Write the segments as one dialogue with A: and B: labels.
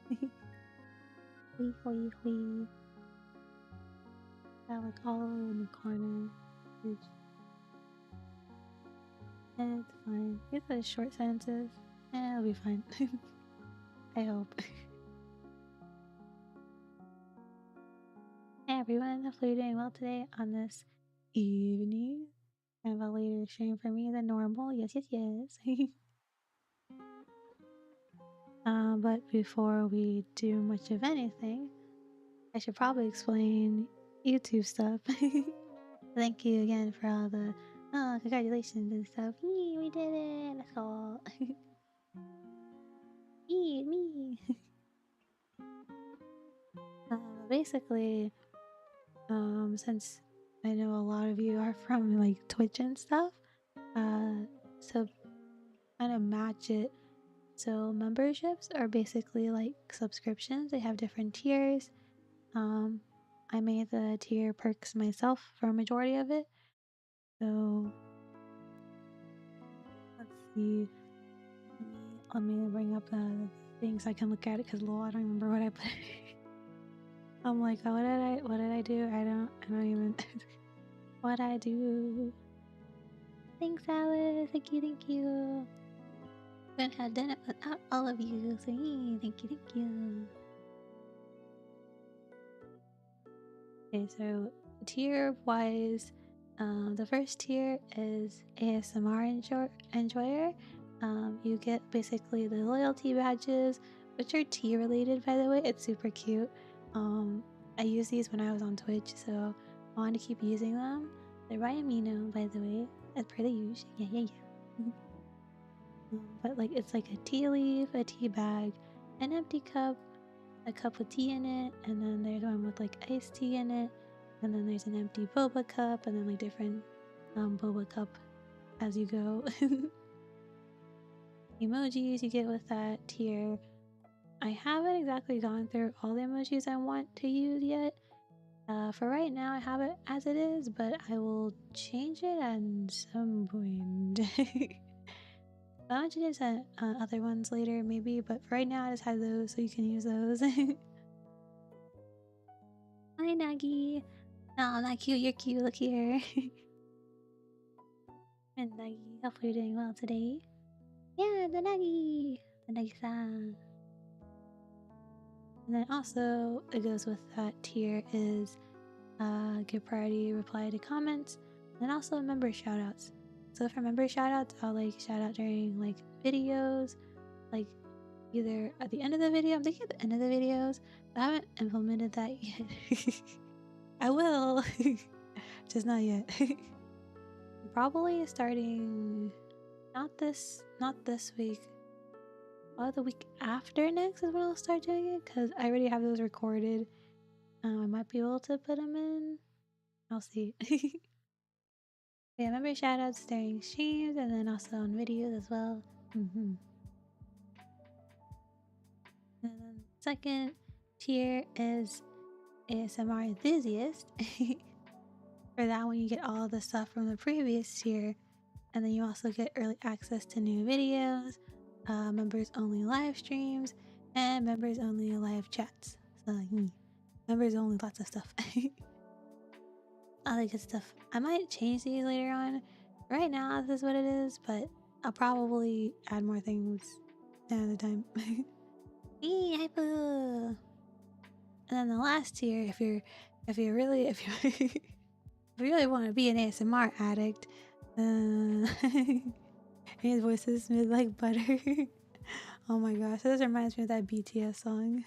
A: Hoi hoi hoi. Got like all the way in the corner. Which, it's fine. These are short sentences. It'll be fine. I hope. Hey everyone, hopefully you're doing well today on this evening. Kind of a later stream for me than normal. Yes, yes, yes. But before we do much of anything, I should probably explain YouTube stuff. Thank you again for all the congratulations and stuff. Yee, we did it. Let's go. Yee, me. Basically, since I know a lot of you are from like Twitch and stuff, so kind of match it. So memberships are basically like subscriptions. They have different tiers. I made the tier perks myself for a majority of it. So let's see. Let me bring up the things I can look at it because lol, I don't remember what I put. I'm like, oh, what did I do? I don't even what I do. Thanks, Alice. Thank you. Couldn't have done it without all of you. So yeah, thank you. Okay, so tier wise, the first tier is ASMR enjoyer. You get basically the loyalty badges, which are tea related, by the way. It's super cute. I used these when I was on Twitch, so I want to keep using them. They're by Amino, by the way. That's pretty huge. Yeah. But like it's like a tea leaf, a tea bag, an empty cup, a cup with tea in it, and then there's one with like iced tea in it, and then there's an empty boba cup, and then like different boba cup as you go. Emojis you get with that tier. I haven't exactly gone through all the emojis I want to use yet. For right now, I have it as it is, but I will change it at some point. I'll change it to other ones later, maybe, but for right now, I just have those so you can use those. Hi, Nagi. Oh, not cute. You're cute. Look here. And Nagi, hopefully you're doing well today. Yeah, the Nagi. The Nagi-san. And then also, it goes with that tier is give priority reply to comments, and also member shoutouts. So for member shoutouts, I'll like shout out during like videos, like either at the end of the video. I'm thinking at the end of the videos, but I haven't implemented that yet. I will, just not yet. Probably starting not this week. The week after next is when I'll start doing it because I already have those recorded. I might be able to put them in. I'll see. Yeah, remember shoutouts during streams and then also on videos as well. And then second tier is ASMR enthusiast. For that one, you get all the stuff from the previous tier, and then you also get early access to new videos, members only live streams, and members only live chats. So, members only lots of stuff. All the good stuff. I might change these later on. Right now, this is what it is, but I'll probably add more things another time. Hey, hypo. And then the last tier, if you really if you really want to be an ASMR addict, his voice is smooth like butter. Oh my gosh, this reminds me of that BTS song.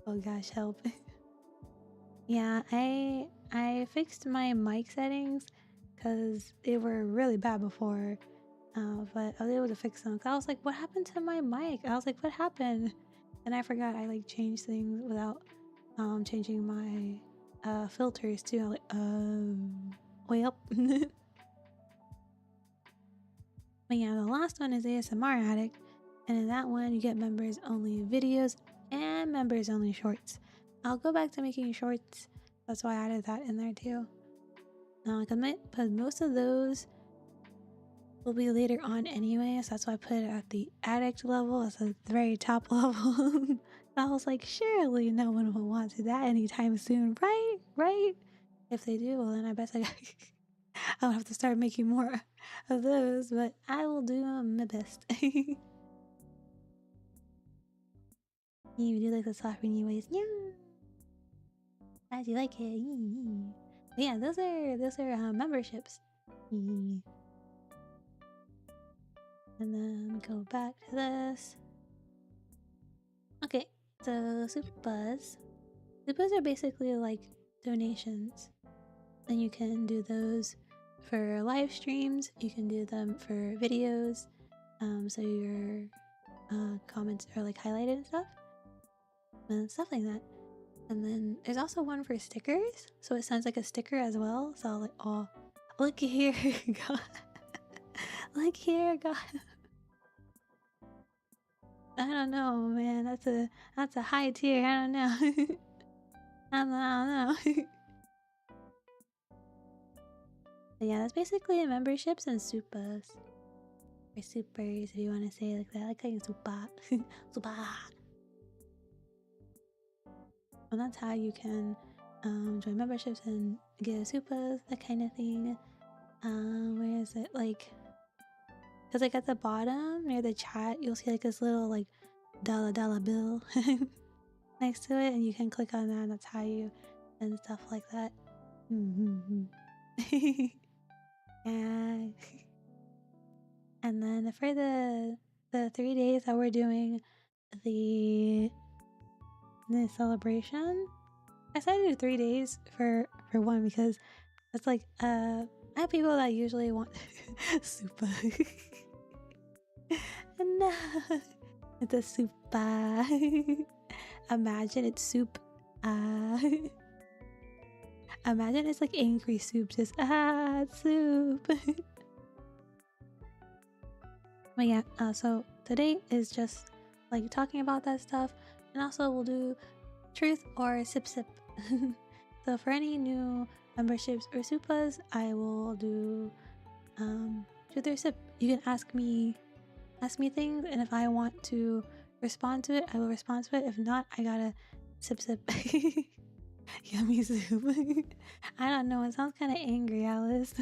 A: Oh gosh, help. Yeah, I fixed my mic settings because they were really bad before, but I was able to fix them. I was like, what happened to my mic? I was like, what happened? And I forgot I like changed things without changing my filters too. I was like, way up. But yeah, the last one is ASMR Addict, and in that one you get members only videos and members only shorts. I'll go back to making shorts. That's why I added that in there too. Because most of those will be later on anyway, so that's why I put it at the addict level, as the very top level. I was like, surely no one will want to do that anytime soon, right? Right? If they do, well then I bet I'll have to start making more of those, but I will do my best. You do like the soft Rini ways. Yeah. As you like it. But yeah, those are memberships. And then go back to this. Okay, so Supas. Supas are basically like donations. And you can do those for live streams, you can do them for videos, so your comments are like highlighted and stuff like that. And then there's also one for stickers, so it sounds like a sticker as well. So I'll like, oh, look here, God. Look here, God. I don't know, man. That's a high tier. I don't know. I don't know. But yeah, that's basically memberships and supas. Or supers, if you want to say it like that. I like saying supa. Supa. And that's how you can join memberships and get supas, that kind of thing. Where is it? Like, because like at the bottom near the chat, you'll see like this little like dollar bill next to it, and you can click on that. And that's how you and stuff like that. Yeah. And then for the 3 days that we're doing the celebration, I decided to do 3 days for one because it's like I have people that usually want super. No, it's a soupa. Imagine it's soup. Imagine it's like angry soup, just it's soup. But yeah, so today is just like talking about that stuff, and also we'll do truth or sip. So for any new memberships or supas, I will do truth or sip. You can ask me things, and if I want to respond to it, I will respond to it. If not, I gotta sip. Yummy soup. I don't know, it sounds kind of angry, Alice.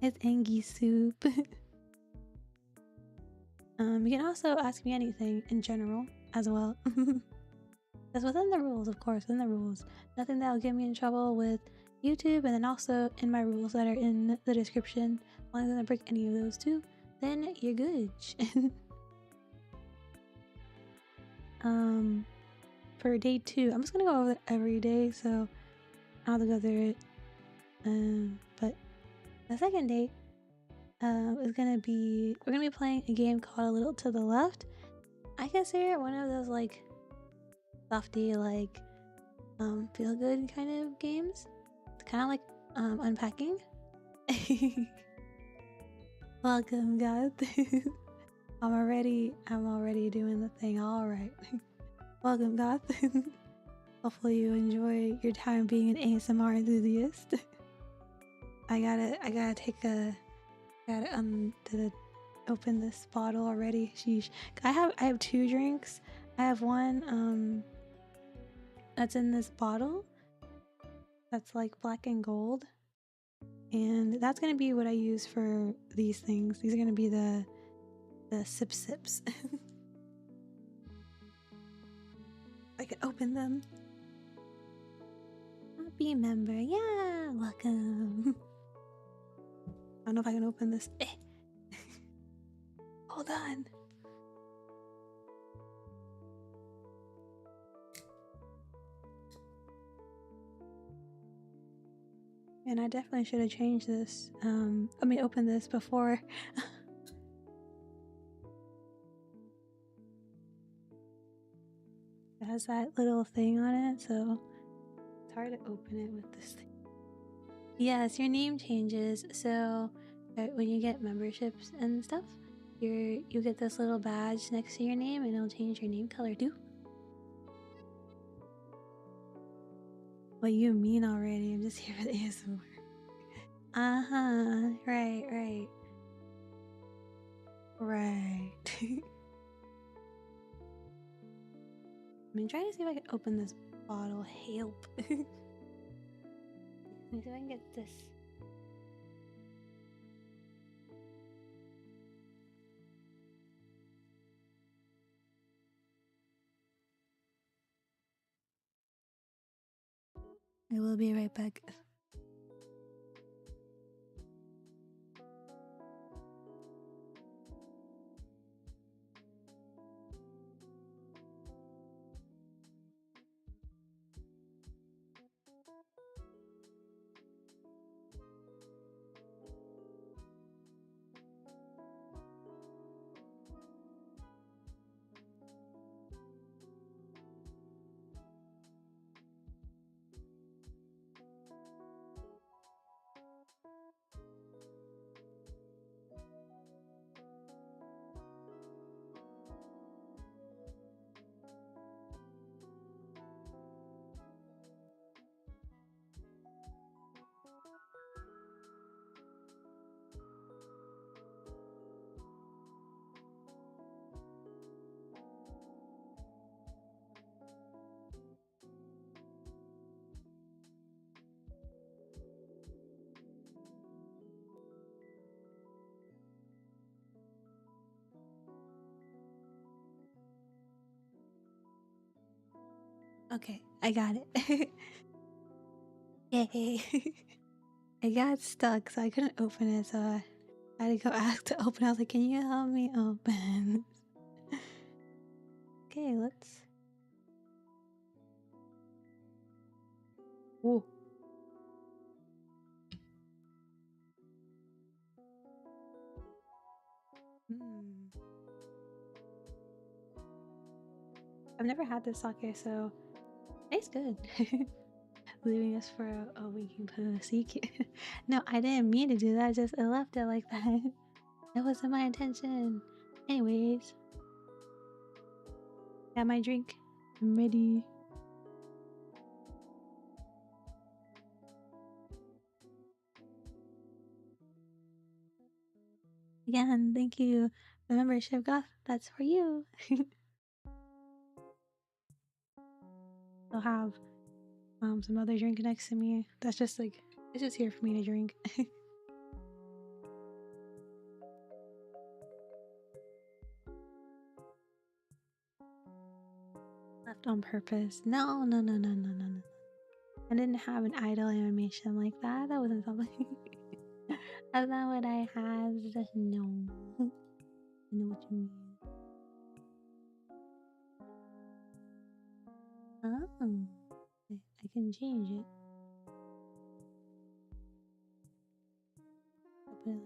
A: It's angy soup. You can also ask me anything in general as well. That's within the rules, of course, within the rules. Nothing that'll get me in trouble with YouTube, and then also in my rules that are in the description. As long as I don't break any of those too, then you're good. For day 2, I'm just gonna go over it every day, so I'll have to go through it. But the second day is gonna be, we're gonna be playing a game called A Little to the Left. I consider it one of those like softy, like feel good kind of games. It's kind of like unpacking. Welcome, God. I'm already doing the thing. All right. Welcome, God. Hopefully you enjoy your time being an ASMR enthusiast. I gotta take a to open this bottle already. Sheesh. I have 2 drinks. I have one that's in this bottle that's like black and gold, and that's gonna be what I use for these things. These are gonna be the sips. I can open them. Happy member, yeah, welcome. I don't know if I can open this. Hold on. And I definitely should have changed this. Opened this before. It has that little thing on it, so it's hard to open it with this thing. Yes, your name changes. So when you get memberships and stuff, you get this little badge next to your name, and it'll change your name color too. What you mean already? I'm just here for the ASMR. Right. Right. I'm trying to see if I can open this bottle. Help. Let me see if I can get this. I will be right back. Okay, I got it. Yay. I got stuck, so I couldn't open it, so I had to go ask to open. I was like, can you help me open? Okay, let's. Whoa. I've never had this sake, so tastes good. Leaving us for a week pussy. No, I didn't mean to do that. Just I left it like that. That wasn't my intention. Anyways, got my drink. I'm ready. Again, thank you. The membership, Goth. That's for you. I'll have some other drink next to me. That's just like it's just here for me to drink. Left on purpose. No. I didn't have an idle animation like that. That wasn't something. That's not what I had. No. I know what you mean. Oh. I can change it. I'll put it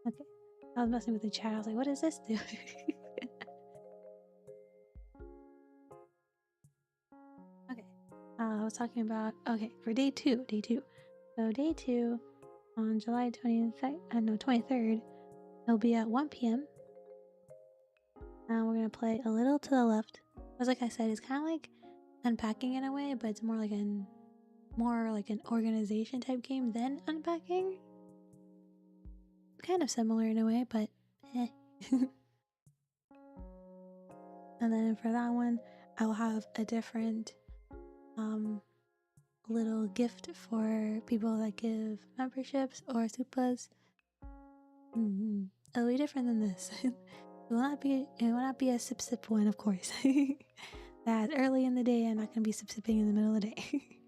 A: like that. Okay. I was messing with the chat. I was like, what does this do? Okay. I was talking about, okay, for day two. So day two on July 23rd, it'll be at 1 p.m. We're going to play A Little to the Left. Because like I said, it's kind of like unpacking in a way, but it's more like an organization type game than unpacking. Kind of similar in a way, but eh. And then for that one, I'll have a different little gift for people that give memberships or supas. It'll be different than this. It will not be a sip one, of course. That's early in the day. I'm not gonna be sipping in the middle of the day.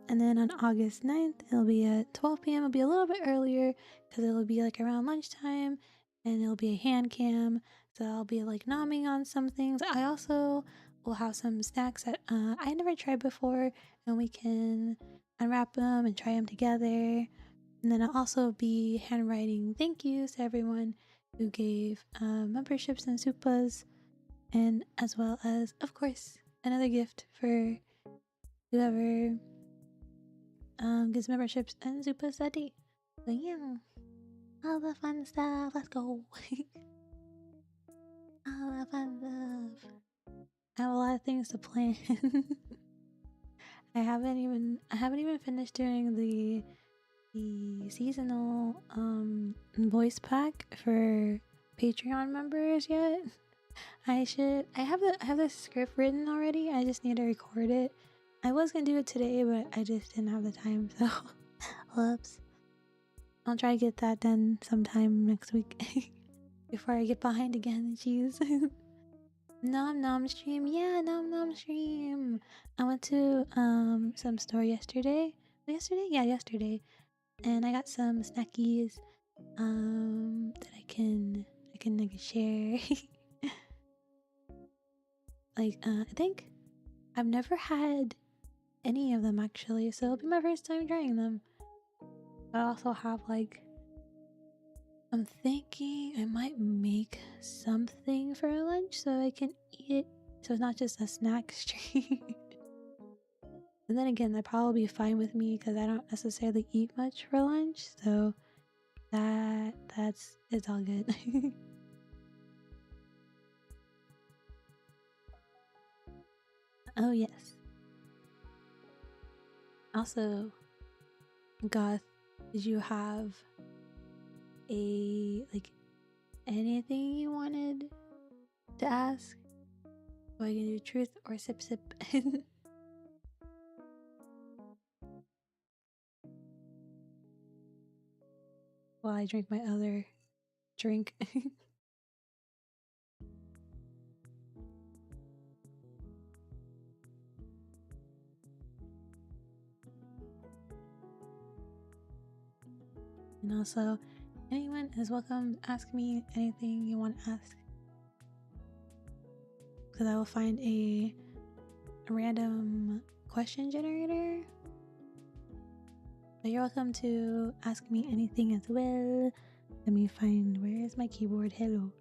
A: And then on August 9th, it'll be at 12 p.m. It'll be a little bit earlier because it'll be like around lunchtime, and it'll be a hand cam. So I'll be like nomming on some things. I also will have some snacks that I never tried before, and we can unwrap them and try them together. And then I'll also be handwriting thank yous to everyone who gave memberships and supas, and as well as, of course, another gift for whoever gives memberships and supas that day. So yeah, all the fun stuff. Let's go. All the fun stuff. I have a lot of things to plan. I haven't even finished doing the seasonal voice pack for Patreon members yet. I have the script written already. I just need to record it. I was gonna do it today, but I just didn't have the time, so whoops. I'll try to get that done sometime next week before I get behind again. Jeez. Nom nom stream, yeah, nom nom stream. I went to some store yesterday. Yesterday, and I got some snackies that I can like share. Like I think I've never had any of them actually, so it'll be my first time trying them. I also have like, I'm thinking I might make something for lunch so I can eat it, so it's not just a snack stream. And then again, that'd probably be fine with me because I don't necessarily eat much for lunch, so it's all good. Oh yes. Also, Goth, did you have a like anything you wanted to ask? So I can do truth or sip sip. While I drink my other drink. And also, anyone is welcome to ask me anything you want to ask. Because I will find a random question generator. So you're welcome to ask me anything as well. Let me find, where is my keyboard? Hello.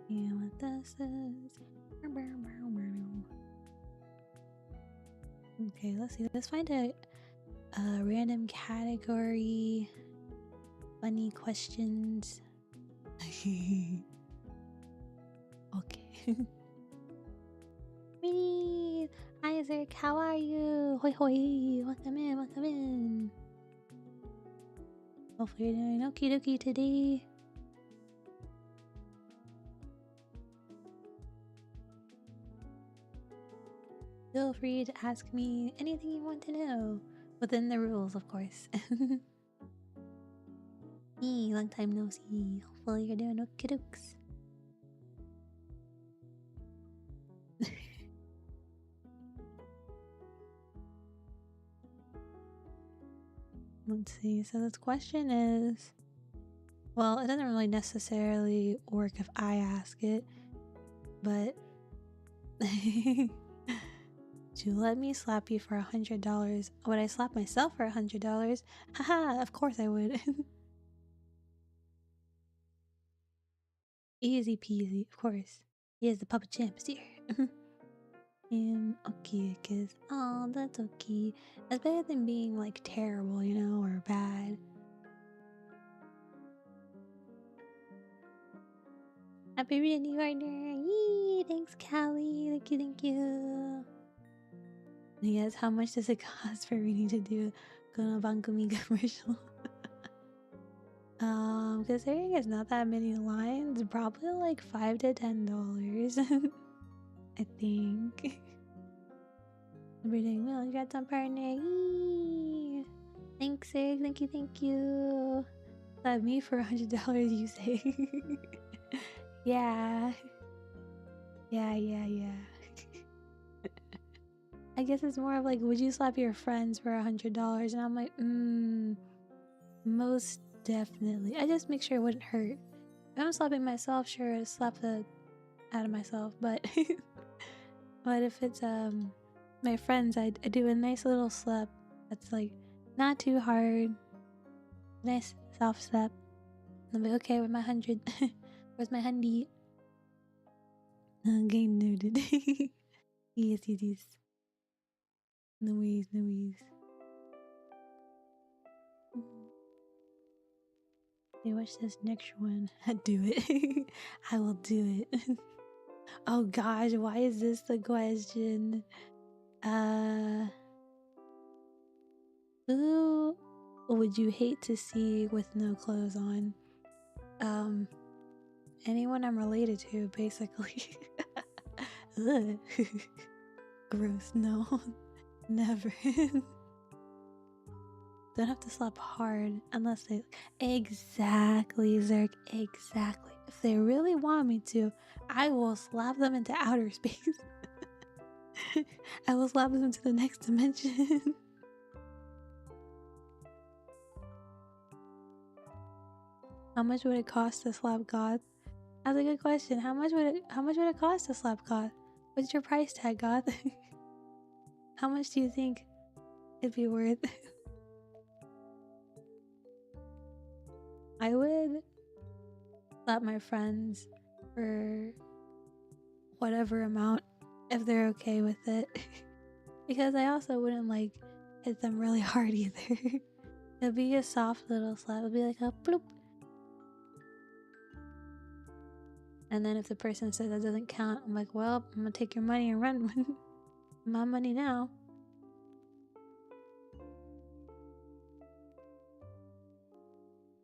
A: Yeah, what this is. Okay, let's see. Let's find a random category. Funny questions. Okay. Rini! Isaac, how are you? Hoi hoi! Welcome in, welcome in. Hopefully you're doing okie dokie today. Feel free to ask me anything you want to know. Within the rules, of course. Hey, long time no see. Hopefully you're doing okie dokes. Let's see. So this question is, well, it doesn't really necessarily work if I ask it, but to let me slap you for $100, would I slap myself for $100? Haha, of course I would. Easy peasy, of course. He is the puppet champ here. Okay, cause oh, that's okay. That's better than being like terrible, you know, or bad. Happy reading partner! Yee! Thanks, Callie. Thank you, thank you. Yes, how much does it cost for Rini to do Kono Bankumi commercial? Considering it's not that many lines, probably like $5 to $10. I think. We're doing well. Congrats on partner. Yee! Thanks, Sig. Thank you, thank you. Slap me for $100, you say? Yeah. Yeah. I guess it's more of like, would you slap your friends for $100? And I'm like, most definitely. I just make sure it wouldn't hurt. If I'm slapping myself, sure, I'd slap the out of myself, but but if it's my friends, I do a nice little slap that's like not too hard, nice soft slap. I'm like, okay, with my 100, where's my handy? Game noted. Yes, it is. No worries. Hey, what's this next one? Do it. I will do it. Oh gosh, why is this the question? Who would you hate to see with no clothes on? Anyone I'm related to, basically. Ugh. Gross, no. Never. Don't have to slap hard unless they... Exactly, Zerk, exactly. If they really want me to, I will slap them into outer space. I will slap them into the next dimension. How much would it cost to slap God? That's a good question. How much would it cost to slap God? What's your price tag, God? How much do you think it'd be worth? I would slap my friends for whatever amount if they're okay with it. Because I also wouldn't like hit them really hard either. It'd be a soft little slap. It'd be like a bloop. And then if the person says that doesn't count, I'm like, well, I'm gonna take your money and run. My money now.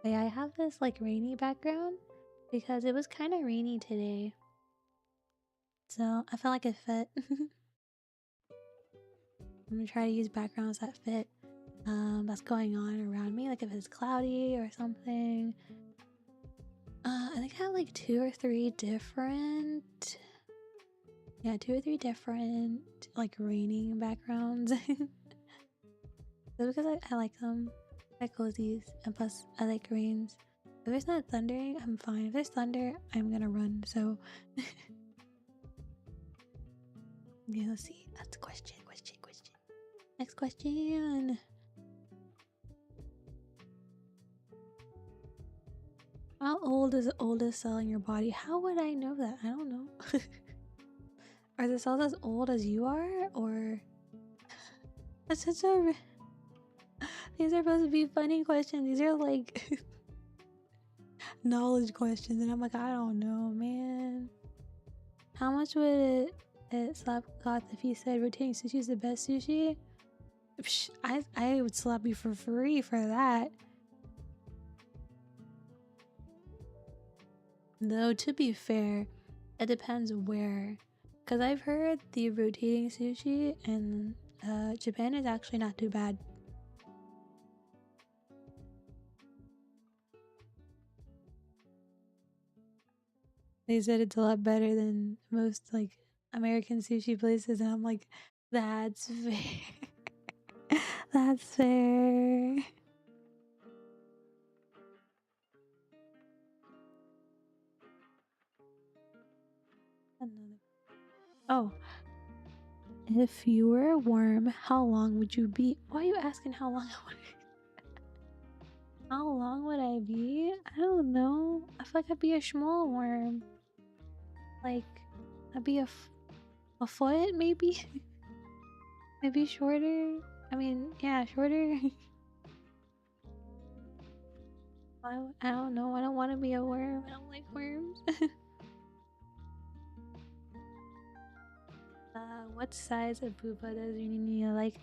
A: Yeah, I have this like rainy background because it was kind of rainy today. So I felt like it fit. I'm gonna try to use backgrounds that fit that's going on around me. Like if it's cloudy or something. I think I have like 2 or 3 different... Yeah, 2 or 3 different like raining backgrounds. That's because I like them. I like cozies, and plus I like rains. If it's not thundering, I'm fine. If there's thunder, I'm gonna run. So yeah, let's see. That's a question. Next question. How old is the oldest cell in your body? How would I know that? I don't know. Are the cells as old as you are, or that's such a... These are supposed to be funny questions. These are like knowledge questions, and I'm like, I don't know, man. How much would it slap God if you said rotating sushi is the best sushi? Psh, I would slap you for free for that. Though to be fair, it depends where. Cause I've heard the rotating sushi in Japan is actually not too bad. They said it's a lot better than most like American sushi places, and I'm like, that's fair. That's fair. Oh, if you were a worm, how long would you be? Why are you asking how long I would be? How long would I be? I don't know. I feel like I'd be a small worm. Like, I'd be a foot, maybe? Maybe shorter? I mean, yeah, shorter. I don't know. I don't want to be a worm. I don't like worms. What size of poopa does Rini like?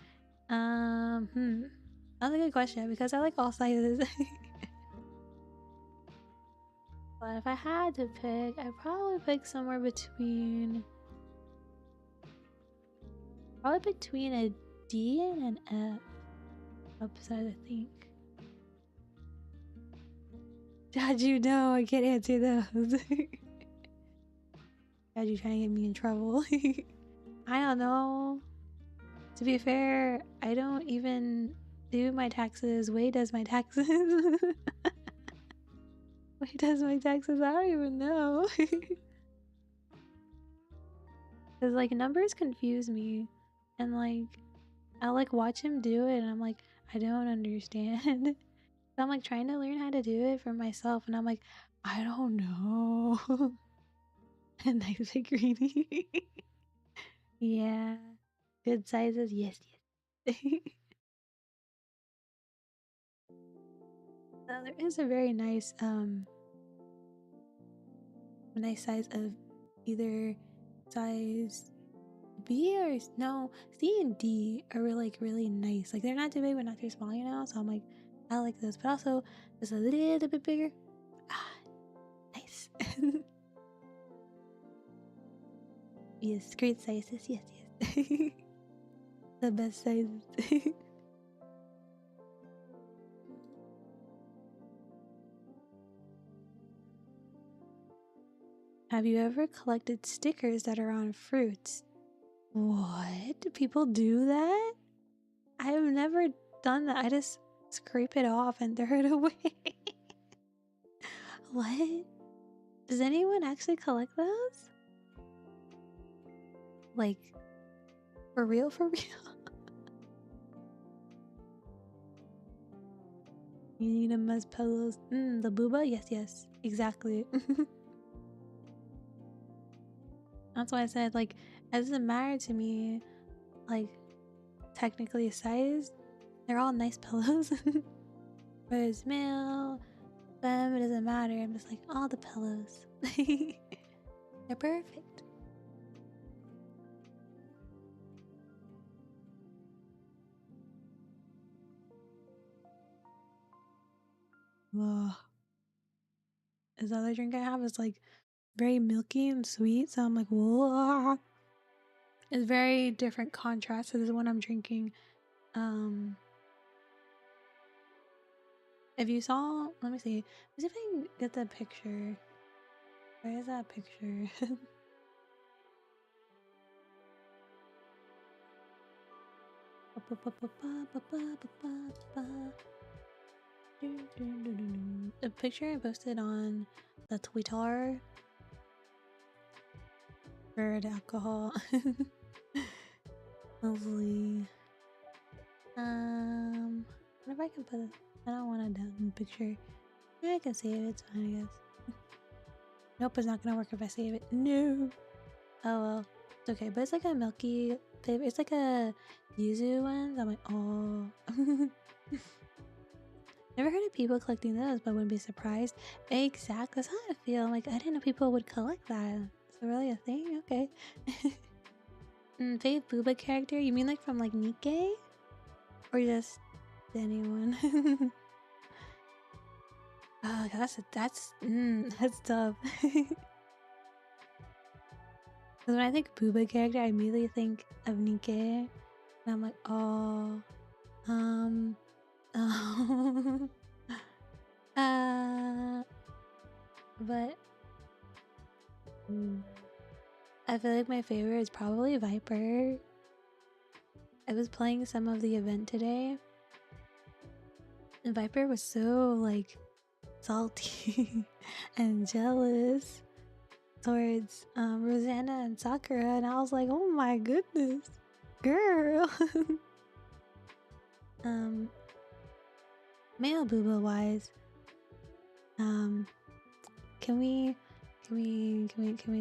A: That's a good question because I like all sizes. But if I had to pick, I'd probably pick somewhere between... Probably between a D and an F. Upside, I think. How'd you know I can't answer those? How'd you trying to get me in trouble? I don't know. To be fair, I don't even do my taxes. Wade does my taxes. Wade does my taxes. I don't even know. Cause like numbers confuse me, and like I like watch him do it, and I'm like, I don't understand. So I'm like trying to learn how to do it for myself, and I'm like, I don't know. And I pick Rini. Yeah, good sizes. Yes. There is a very nice size of either size B or no, C and D are really nice. Like they're not too big but not too small, you know? So I'm like, I like those, but also just a little bit bigger. Ah, nice. Yes, great sizes. Yes, yes. The best sizes. Have you ever collected stickers that are on fruits? What? Do people do that? I have never done that. I just scrape it off and throw it away. What? Does anyone actually collect those? Like, for real, for real? You need them as pillows. The booba? Yes, yes. Exactly. That's why I said, like, it doesn't matter to me, like, technically size. They're all nice pillows. Whereas male, femme, it doesn't matter. I'm just like, all the pillows. They're perfect. Ugh. This other drink I have is like very milky and sweet, so I'm like, whoa. It's very different contrast to this one I'm drinking. If you saw, let me see. Let me see if I can get the picture. Where is that picture? The picture I posted on the Twitter for the alcohol. Lovely. What if I can put it? I don't want a down picture. Yeah, I can save it. It's fine, I guess. Nope, it's not gonna work if I save it. No. Oh well, it's okay. But it's like a milky flavor. It's like a yuzu one. So I'm like, oh. Never heard of people collecting those, but wouldn't be surprised. Exactly. That's how I feel. I'm like, I didn't know people would collect that. It's really a thing? Okay. Fave booba character? You mean like from like Nikkei? Or just anyone? Oh, that's tough. Because when I think booba character, I immediately think of Nikkei. And I'm like, oh, oh. But I feel like my favorite is probably Viper. I was playing some of the event today, and Viper was so like salty and jealous towards Rosanna and Sakura, and I was like, oh my goodness, girl. Male booba wise, can we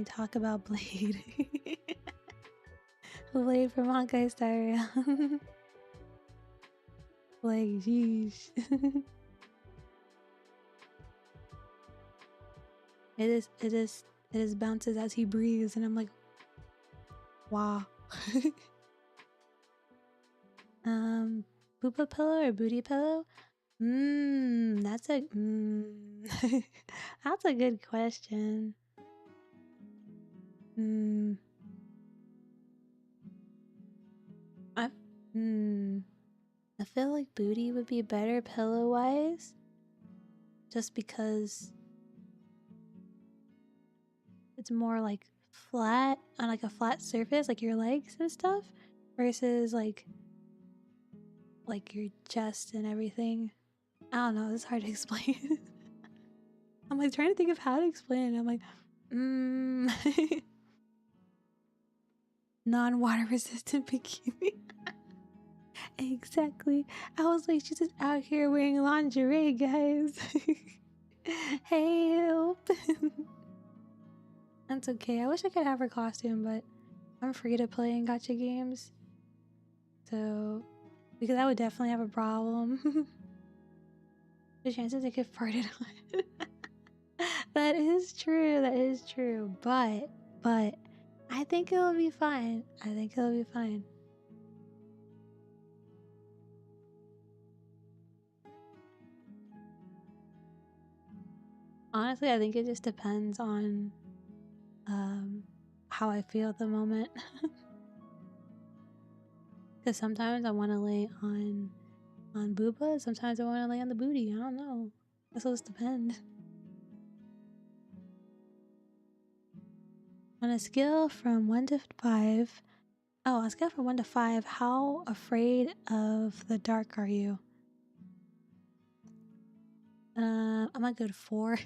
A: talk about Blade? Blade from Honkai Star Rail. Like, jeez. It is bounces as he breathes, and I'm like, wow. Boopa pillow or booty pillow? That's a that's a good question. I I feel like booty would be better pillow wise, just because it's more like flat on like a flat surface, like your legs and stuff, versus like your chest and everything. I don't know, it's hard to explain. I'm like trying to think of how to explain it. I'm like, non-water resistant bikini. Exactly. I was like, she's just out here wearing lingerie, guys. Help. That's okay. I wish I could have her costume, but I'm free to play in gacha games. So, because I would definitely have a problem. The chances it get farted on. That is true. That is true. But I think it'll be fine. I think it'll be fine. Honestly, I think it just depends on how I feel at the moment. Because sometimes I want to lay on booba, sometimes I want to lay on the booty. I don't know. This will just depend. On a scale from 1 to 5, on a scale from 1 to 5, how afraid of the dark are you? I'm a good 4.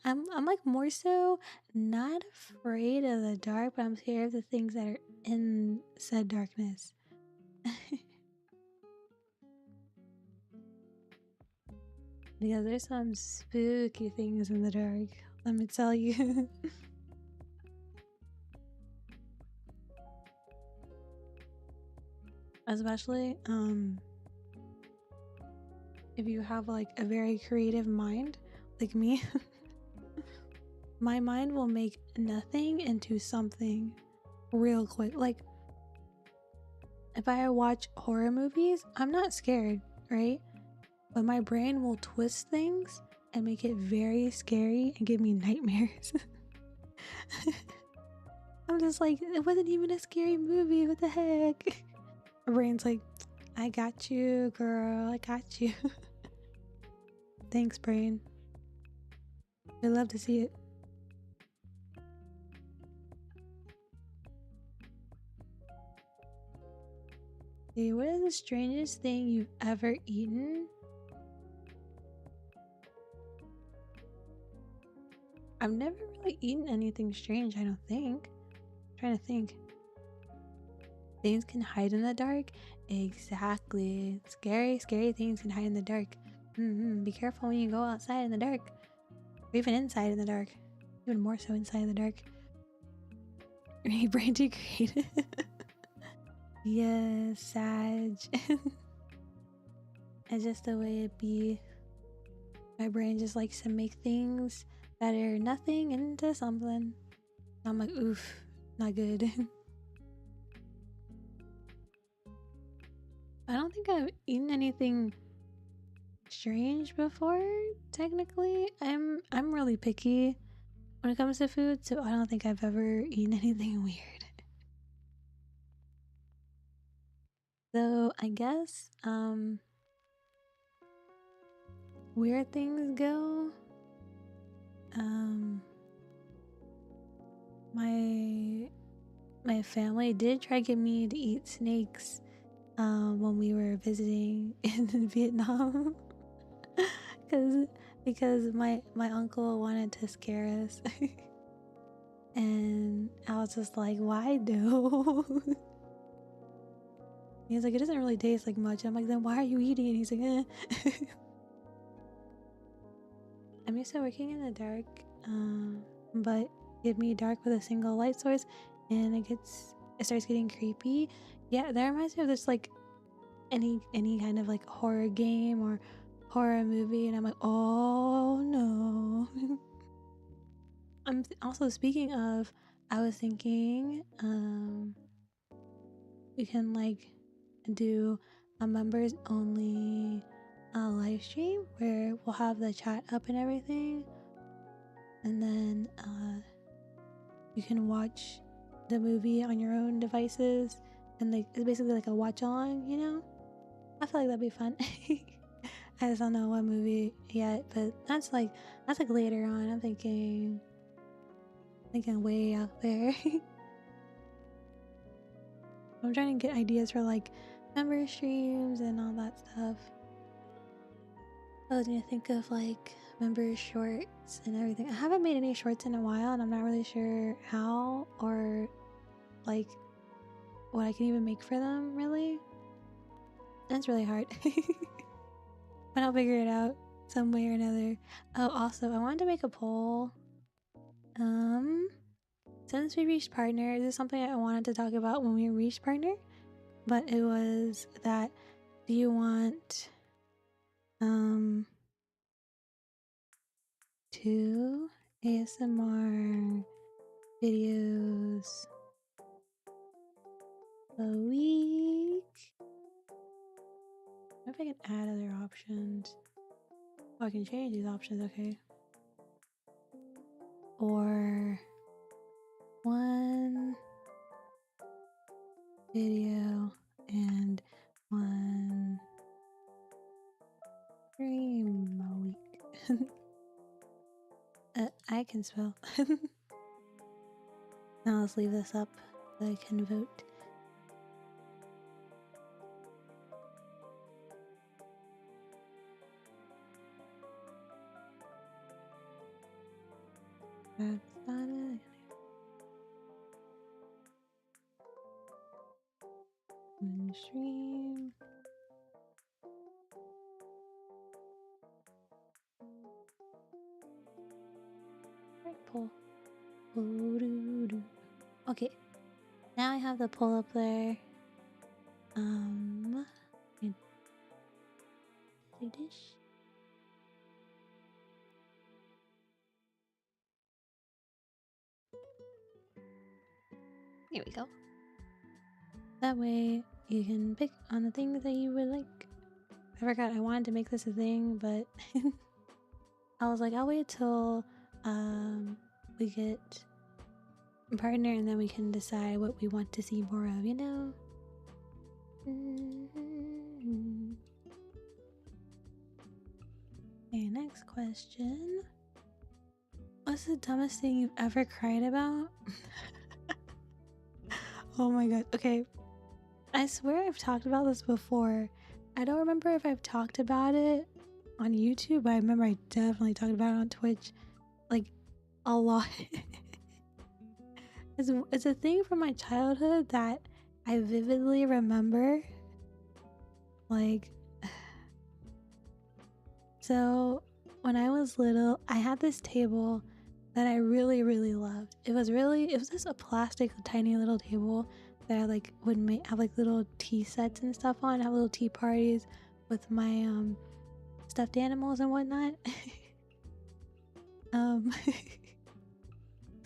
A: I'm like more so not afraid of the dark, but I'm scared of the things that are in said darkness. Because there's some spooky things in the dark, let me tell you. Especially if you have like a very creative mind like me. My mind will make nothing into something real quick. Like if I watch horror movies, I'm not scared, right? But my brain will twist things and make it very scary and give me nightmares. I'm just like, it wasn't even a scary movie. What the heck? My brain's like, I got you, girl. I got you. Thanks, brain. I love to see it. Hey, what is the strangest thing you've ever eaten? I've never really eaten anything strange, I don't think. I'm trying to think. Things can hide in the dark? Exactly. Scary things can hide in the dark. Be careful when you go outside in the dark. Or even inside in the dark. Even more so inside in the dark. Your brain too creative. Yes, Sag. It's just the way it be. My brain just likes to make things that are nothing into something. I'm like, oof, not good. I don't think I've eaten anything strange before, technically. I'm really picky when it comes to food, so I don't think I've ever eaten anything weird. So I guess weird things go. My family did try to get me to eat snakes when we were visiting in Vietnam. because my uncle wanted to scare us. And I was just like, why though? He's like, it doesn't really taste like much. I'm like, then why are you eating it? He's like, eh. I'm used to working in the dark, but give me dark with a single light source and it starts getting creepy. Yeah, that reminds me of this like any kind of like horror game or horror movie, and I'm like, oh no. I'm also, speaking of, I was thinking we can like do a members only live stream where we'll have the chat up and everything, and then you can watch the movie on your own devices, and like it's basically like a watch along, you know. I feel like that'd be fun. I just don't know what movie yet, but that's like later on. I'm thinking way out there. I'm trying to get ideas for like member streams and all that stuff. I was gonna think of like member shorts and everything. I haven't made any shorts in a while, and I'm not really sure how or like what I can even make for them, really. That's really hard. But I'll figure it out some way or another. Oh, also, I wanted to make a poll. Since we reached partner, this is something I wanted to talk about when we reached partner, but it was that, do you want 2 ASMR videos a week. What if I can add other options? Oh, I can change these options, okay. Or 1 video and 1 stream a week. I can spell. Now let's leave this up so I can vote. That's not it. Stream. Right, pull. Okay. Now I have the poll up there. Do this. Here we go. That way you can pick on the things that you would like. I forgot I wanted to make this a thing, but I was like, I'll wait till we get a partner and then we can decide what we want to see more of, you know? Okay, next question. What's the dumbest thing you've ever cried about? Oh my god. Okay. I swear I've talked about this before. I don't remember if I've talked about it on YouTube, but I remember I definitely talked about it on Twitch. Like, a lot. It's a thing from my childhood that I vividly remember. Like, so when I was little, I had this table that I really, really loved. It was just a plastic, tiny little table that I like would have like little tea sets and stuff on, have little tea parties with my stuffed animals and whatnot.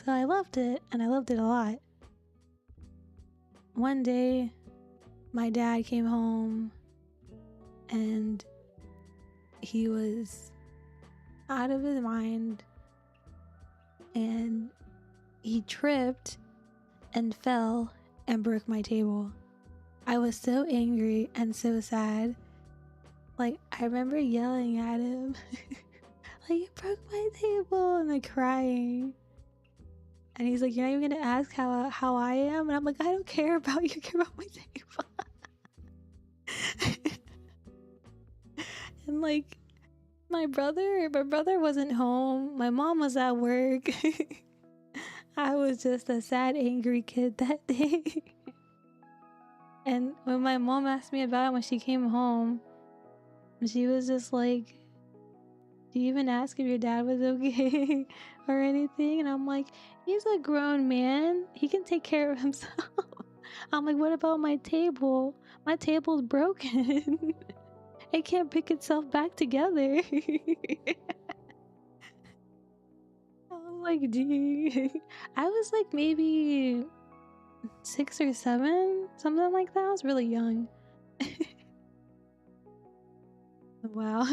A: So I loved it, and I loved it a lot. One day, my dad came home and he was out of his mind and he tripped and fell and broke my table. I was so angry and so sad. Like, I remember yelling at him, like, you broke my table, and like crying. And he's like, you're not even gonna ask how I am? And I'm like, I don't care about you, I care about my table. And like, my brother wasn't home. My mom was at work. I was just a sad, angry kid that day. And when my mom asked me about it when she came home, she was just like, do you even ask if your dad was okay or anything? And I'm like, he's a grown man. He can take care of himself. I'm like, what about my table? My table's broken. It can't pick itself back together. I'm like, gee. I was like maybe 6 or 7, something like that. I was really young. Wow.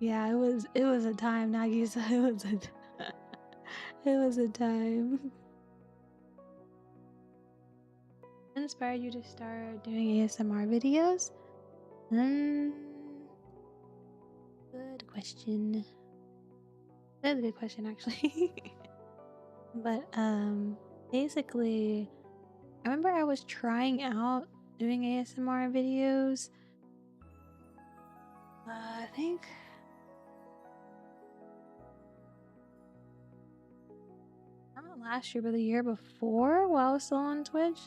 A: Yeah, it was a time, Nagisa. It was a time. What inspired you to start doing ASMR videos? Good question. That's a good question, actually. But basically, I remember I was trying out doing ASMR videos. I think not last year, but the year before, while I was still on Twitch.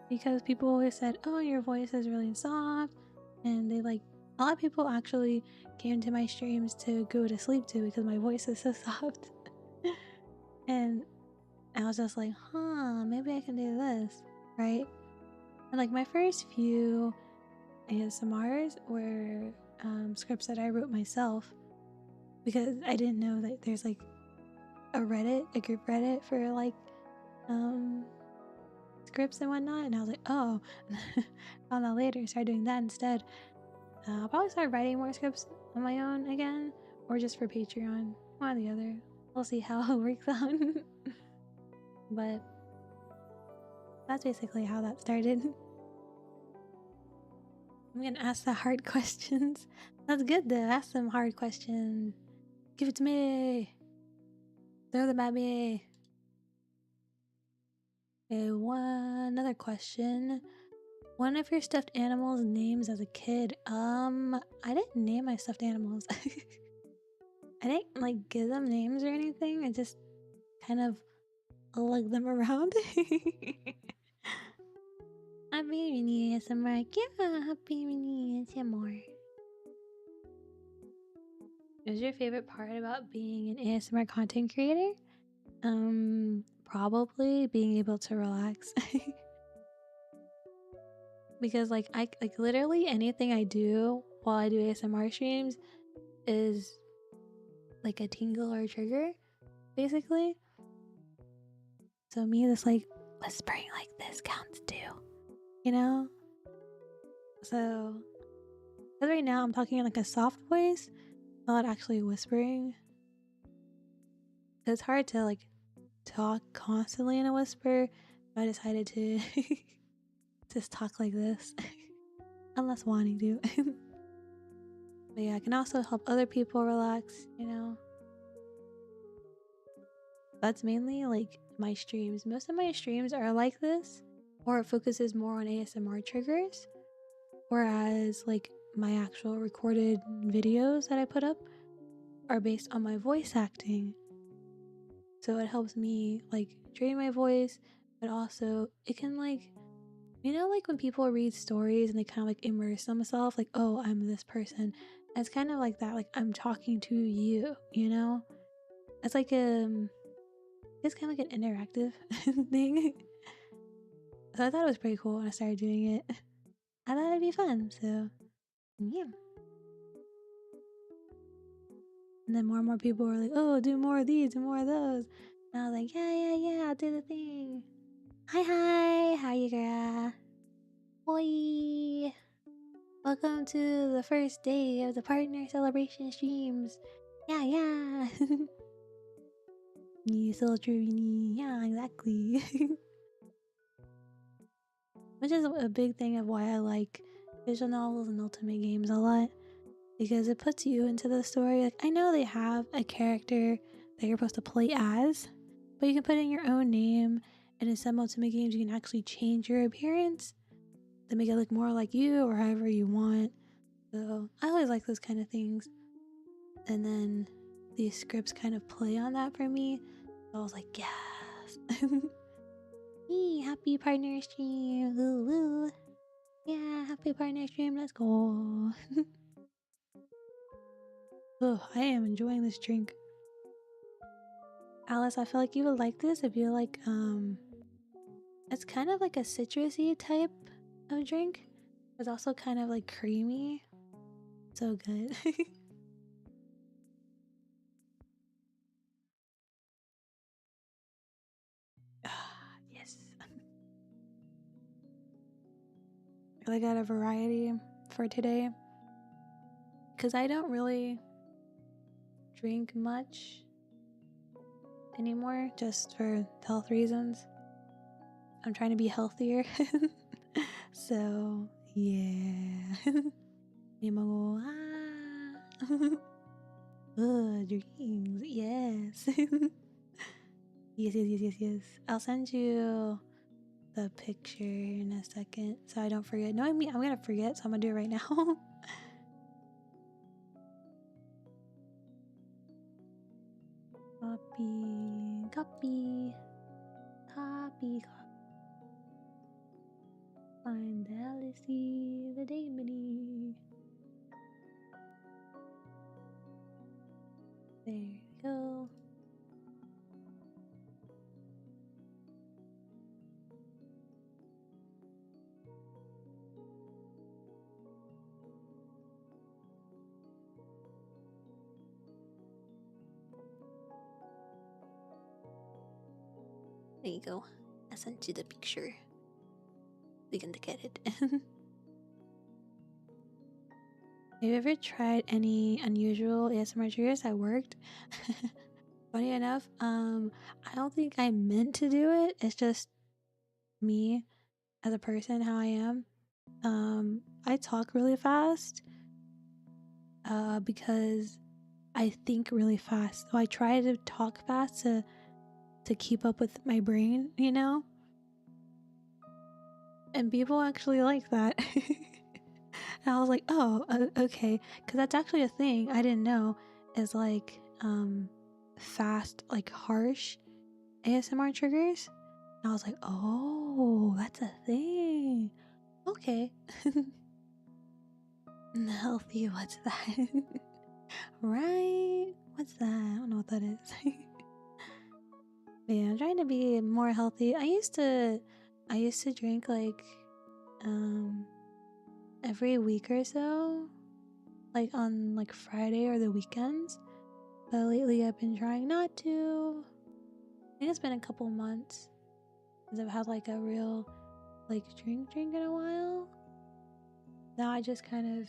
A: Because people always said, oh, your voice is really soft, and they like, a lot of people actually came to my streams to go to sleep to because my voice is so soft. And I was just like, maybe I can do this, right? And like my first few ASMRs were scripts that I wrote myself because I didn't know that there's like a group Reddit for like um scripts and whatnot, and I was like, oh, found out later, started doing that instead. I'll probably start writing more scripts on my own again, or just for Patreon, one or the other. We'll see how it works out. But that's basically how that started. I'm gonna ask the hard questions. That's good though. Ask some hard questions. Give it to me. Throw them at me. Okay, another question. One of your stuffed animals' names as a kid? I didn't name my stuffed animals. I didn't like give them names or anything. I just kind of lug them around. Happy Rini ASMR. Yeah, happy Rini ASMR. What was your favorite part about being an ASMR content creator? Probably being able to relax. Because like I like literally anything I do while I do ASMR streams is like a tingle or a trigger, basically. So me just like whispering like this counts too, you know? So because right now I'm talking in like a soft voice, not actually whispering. It's hard to like talk constantly in a whisper. So I decided to just talk like this. Unless wanting to. But yeah, I can also help other people relax, you know? That's mainly like my streams. Most of my streams are like this, or it focuses more on ASMR triggers. Whereas like my actual recorded videos that I put up are based on my voice acting. So it helps me like train my voice, but also it can like, you know, like when people read stories and they kind of like immerse themselves, like, oh, I'm this person. It's kind of like that, like I'm talking to you, you know? It's like it's kind of like an interactive thing. So I thought it was pretty cool when I started doing it. I thought it'd be fun, so yeah. And then more and more people were like, oh, do more of these, do more of those. And I was like, yeah, I'll do the thing. Hi, how you girl? Boy. Welcome to the first day of the partner celebration streams. Yeah. You so true, yeah, exactly. Which is a big thing of why I like visual novels and ultimate games a lot. Because it puts you into the story. Like, I know they have a character that you're supposed to play as, but you can put in your own name, and in some ultimate games you can actually change your appearance to make it look more like you or however you want. So I always like those kind of things. And then these scripts kind of play on that for me. So I was like, yes. Yee, happy partner stream. Woo woo. Yeah, happy partner stream. Let's go. Oh, I am enjoying this drink. Alice, I feel like you would like this if you like, it's kind of like a citrusy type of drink. It's also kind of like creamy. So good. Yes. I got a variety for today. Because I don't really drink much anymore, just for health reasons. I'm trying to be healthier. So, yeah. Nemo, dreams, yes. Yes. I'll send you the picture in a second so I don't forget. Knowing me, I'm gonna forget, so I'm gonna do it right now. Copy. Find the Alice, the Daemony. There we go. There you go. I sent you the picture. You can look at it. Have you ever tried any unusual ASMR triggers that worked? Funny enough, I don't think I meant to do it. It's just me as a person, how I am. I talk really fast because I think really fast. So I try to talk fast to keep up with my brain, you know? And people actually like that. And I was like, oh, okay. Because that's actually a thing I didn't know is like fast, like harsh ASMR triggers. And I was like, oh, that's a thing. Okay. Healthy, what's that? Right? What's that? I don't know what that is. But yeah, I'm trying to be more healthy. I used to drink like every week or so, like on like Friday or the weekends. But lately I've been trying not to. I think it's been a couple months since I've had like a real like drink in a while. Now I just kind of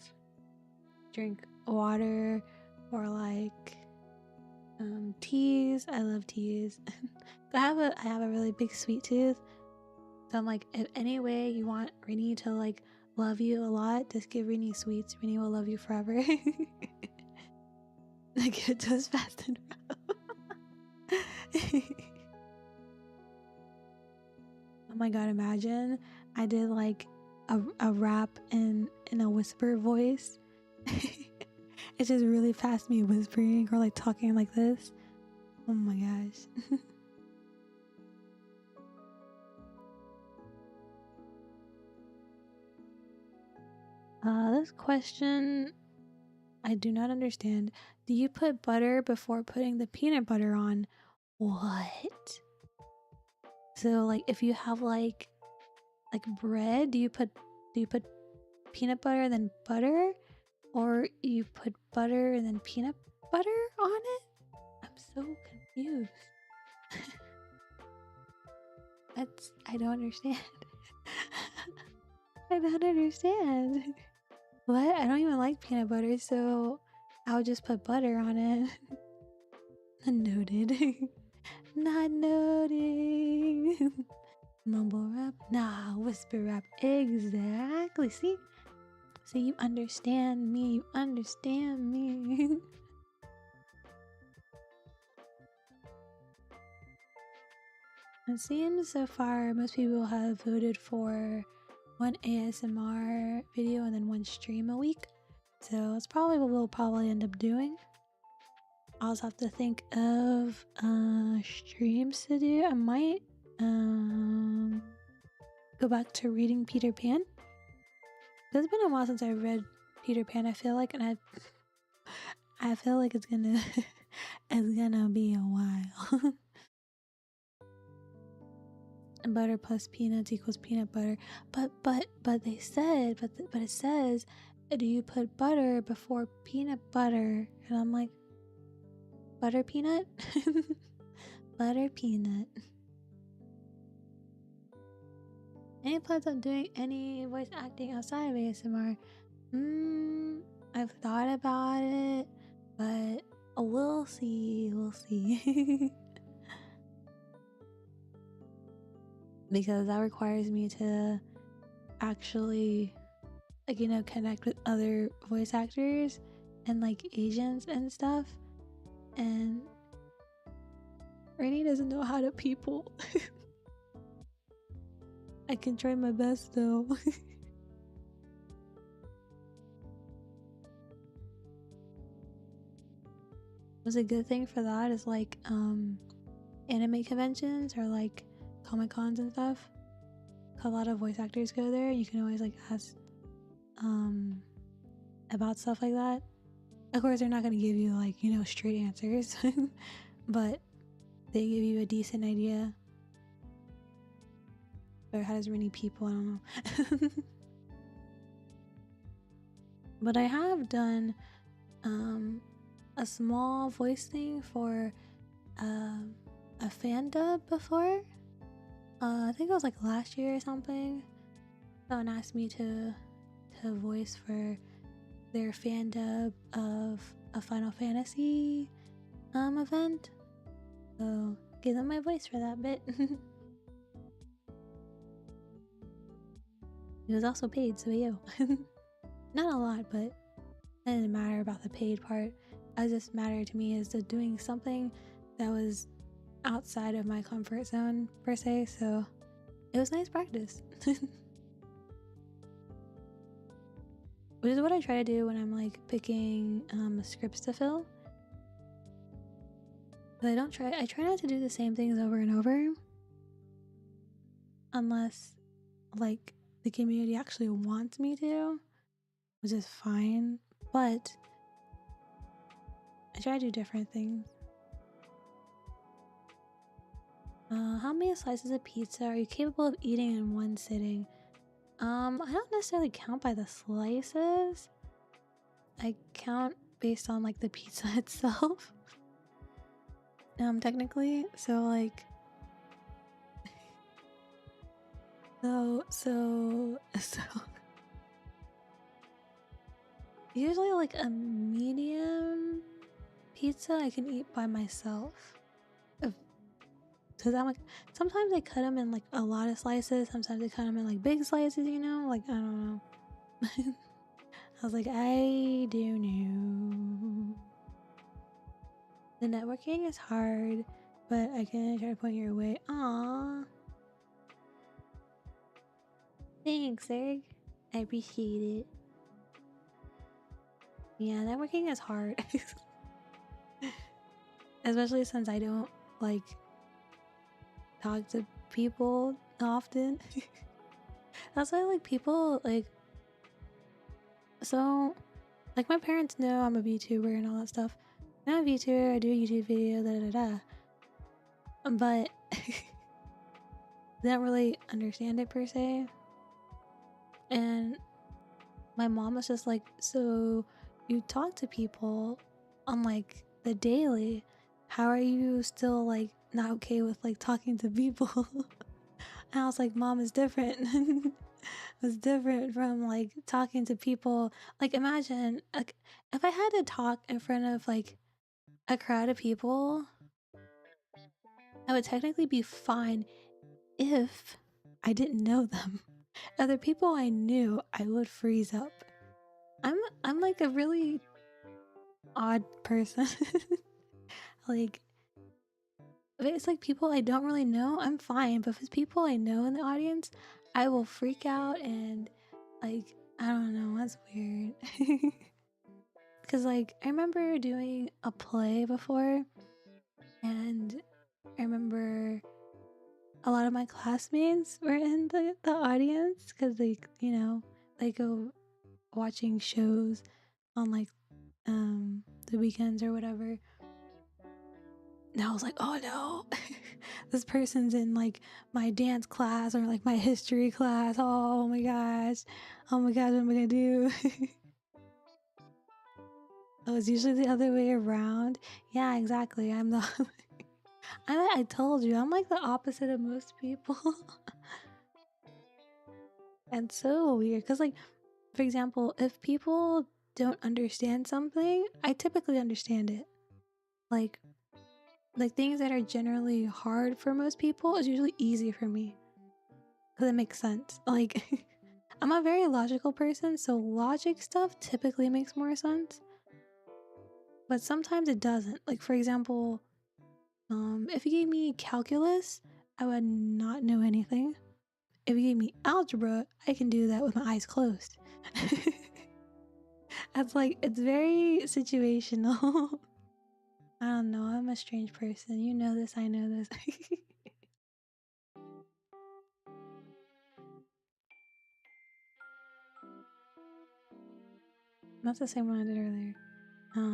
A: drink water or like teas. I love teas. I have a really big sweet tooth. So I'm like, if any way you want Rini to like love you a lot, just give Rini sweets. Rini will love you forever. Like it does fast and rough. Oh my god, imagine I did like a rap in a whisper voice. It's just really fast me whispering or like talking like this. Oh my gosh. This question I do not understand. Do you put butter before putting the peanut butter on? What? So like if you have like bread, do you put peanut butter then butter? Or you put butter and then peanut butter on it? I'm so confused. I don't understand. I don't understand. What? I don't even like peanut butter, so I would just put butter on it. Noted. Not noting. Mumble rap? Nah, whisper rap. Exactly. See, you understand me. You understand me. It seems so far most people have voted for one ASMR video and then one stream a week. So it's probably what we'll probably end up doing. I also have to think of streams to do. I might go back to reading Peter Pan. It's been a while since I read Peter Pan, I feel like, and I feel like it's gonna be a while. Butter plus peanuts equals peanut butter. But they said, but it says, do you put butter before peanut butter? And I'm like, butter peanut? Butter peanut. Any plans on doing any voice acting outside of ASMR? I've thought about it, but we'll see. We'll see. Because that requires me to actually, like, you know, connect with other voice actors and like Asians and stuff. And Rini doesn't know how to people. I can try my best though. What's a good thing for that is like anime conventions or like Comic Cons and stuff. A lot of voice actors go there. You can always like ask about stuff like that. Of course, they're not gonna give you like, you know, straight answers, but they give you a decent idea. Or how does Rini people? I don't know. But I have done a small voice thing for a fan dub before. I think it was like last year or something. Someone asked me to voice for their fan dub of a Final Fantasy event. So give them my voice for that bit. It was also paid, so yo. Not a lot, but it didn't matter about the paid part. It just mattered to me is the doing something that was outside of my comfort zone per se. So it was nice practice. Which is what I try to do when I'm like picking scripts to fill. But I try not to do the same things over and over unless like the community actually wants me to, which is fine. But I try to do different things. How many slices of pizza are you capable of eating in one sitting? I don't necessarily count by the slices. I count based on like the pizza itself. Technically, so like, so usually like a medium pizza I can eat by myself. Because I'm like, sometimes I cut them in like a lot of slices, sometimes I cut them in like big slices, you know? Like, I don't know. I was like, I don't know. The networking is hard, but I can try to point your way. Aww. Thanks, Eric. I appreciate it. Yeah, networking is hard. Especially since I don't like talk to people often. That's why like people like, so like my parents know I'm a VTuber and all that stuff. I'm a VTuber, I do a YouTube video, but they don't really understand it per se. And my mom was just like, so you talk to people on like the daily, how are you still like not okay with like talking to people? And I was like, Mom, is different. It's different from like talking to people. Like imagine like if I had to talk in front of like a crowd of people, I would technically be fine if I didn't know them. Other people I knew, I would freeze up. I'm like a really odd person. Like if it's like people I don't really know, I'm fine. But if it's people I know in the audience, I will freak out and like I don't know, that's weird. Because like I remember doing a play before, and I remember a lot of my classmates were in the audience because they go watching shows on like the weekends or whatever. And I was like, oh no, this person's in like my dance class or like my history class. Oh my gosh, what am I gonna do? Oh, it's usually the other way around. Yeah, exactly. I told you, I'm like the opposite of most people. And so weird. Because, like, for example, if people don't understand something, I typically understand it. Like, things that are generally hard for most people is usually easy for me. Because it makes sense. Like, I'm a very logical person, so logic stuff typically makes more sense. But sometimes it doesn't. Like, for example, if you gave me calculus, I would not know anything. If you gave me algebra, I can do that with my eyes closed. That's like, it's very situational. I don't know, I'm a strange person. You know this, I know this. That's the same one I did earlier.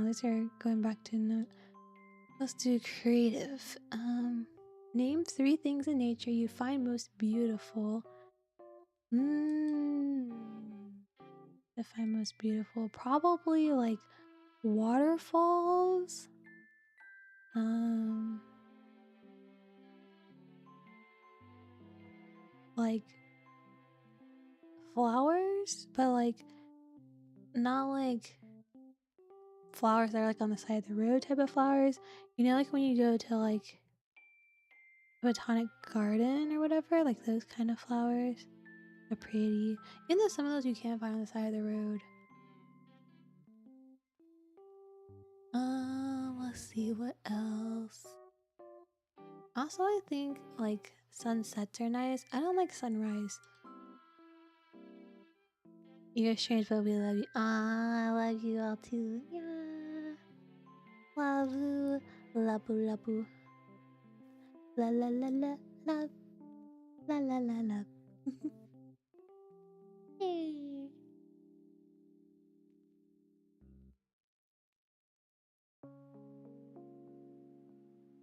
A: These are going back to note. Let's do creative. Name 3 things in nature you find most beautiful. I find most beautiful. Probably like waterfalls. Um like flowers, but like not like flowers that are like on the side of the road type of flowers. You know, like when you go to like a botanic garden or whatever, like those kind of flowers are pretty. Even though some of those you can't find on the side of the road. Let's see what else. Also, I think like sunsets are nice. I don't like sunrise. You're strange, but we love you. Ah, I love you all too. Yeah. Love you. Labu labu. La la la la. Love. La la la love. Yay.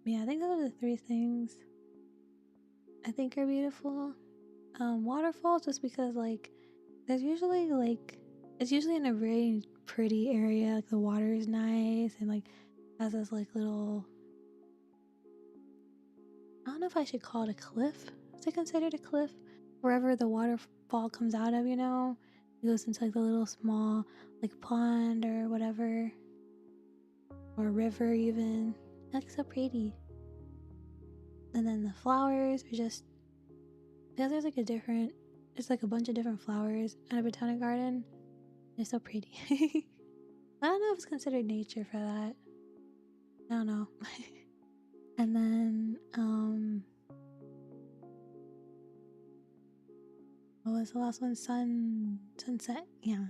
A: Yeah, I think those are the three things I think are beautiful. Waterfalls, just because like there's usually like it's usually in a very pretty area. Like the water is nice and like has this like little. I don't know if I should call it a cliff. Is it considered a cliff? Wherever the waterfall comes out of, you know, it goes into like the little small like pond or whatever, or river even. That's so pretty. And then the flowers are just because there's like it's like a bunch of different flowers in a botanic garden. They're so pretty. I don't know if it's considered nature for that. I don't know. And then what was the last one? Sunset. Yeah.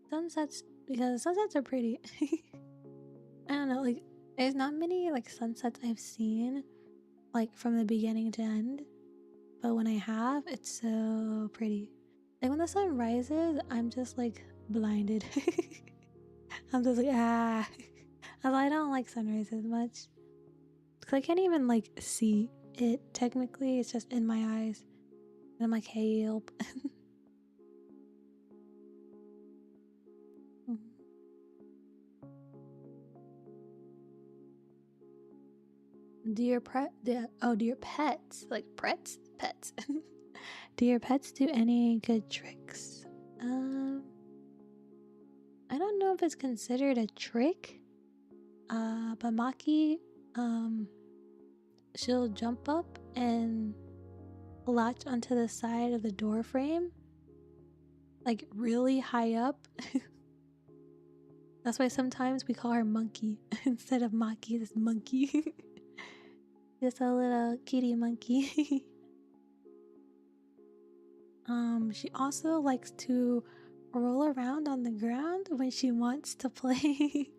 A: Sunsets, because sunsets are pretty. I don't know, like there's not many like sunsets I've seen like from the beginning to end, but when I have, it's so pretty. Like when the sun rises, I'm just like blinded. I'm just like ah. I don't like sunrises much because I can't even like see it technically. It's just in my eyes, and I'm like help. Do your do your pets like pets? Do your pets do any good tricks? I don't know if it's considered a trick. But Maki, um, she'll jump up and latch onto the side of the door frame, like really high up. That's why sometimes we call her Monkey instead of Maki. This monkey, just a little kitty monkey. She also likes to roll around on the ground when she wants to play.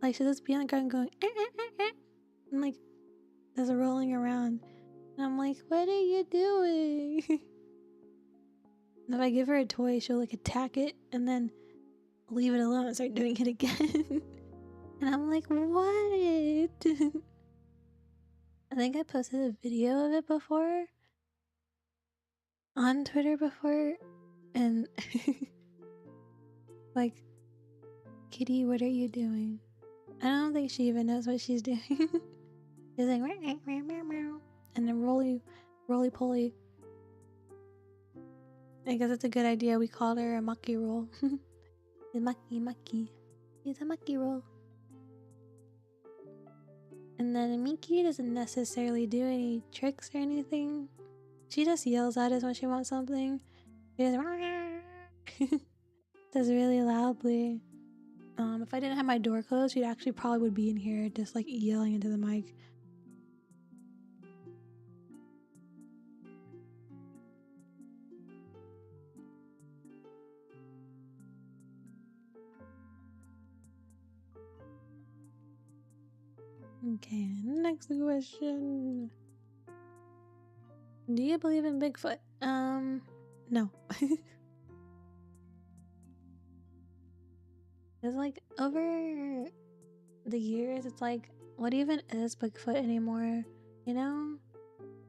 A: Like she'll just be on the ground going, and like there's a rolling around, and I'm like, what are you doing? And if I give her a toy, she'll like attack it and then leave it alone and start doing it again. And I'm like, what? I think I posted a video of it before on Twitter before, and like, Kitty, what are you doing? I don't think she even knows what she's doing. She's like, meow, meow, meow, meow, and then roly poly. I guess it's a good idea. We called her a Maki roll. The Maki. He's a Maki roll. And then Miki doesn't necessarily do any tricks or anything. She just yells at us when she wants something. She just does really loudly. If I didn't have my door closed, she'd actually probably would be in here just like yelling into the mic. Okay, next question. Do you believe in Bigfoot? No. It's like over the years, it's like, what even is Bigfoot anymore? You know?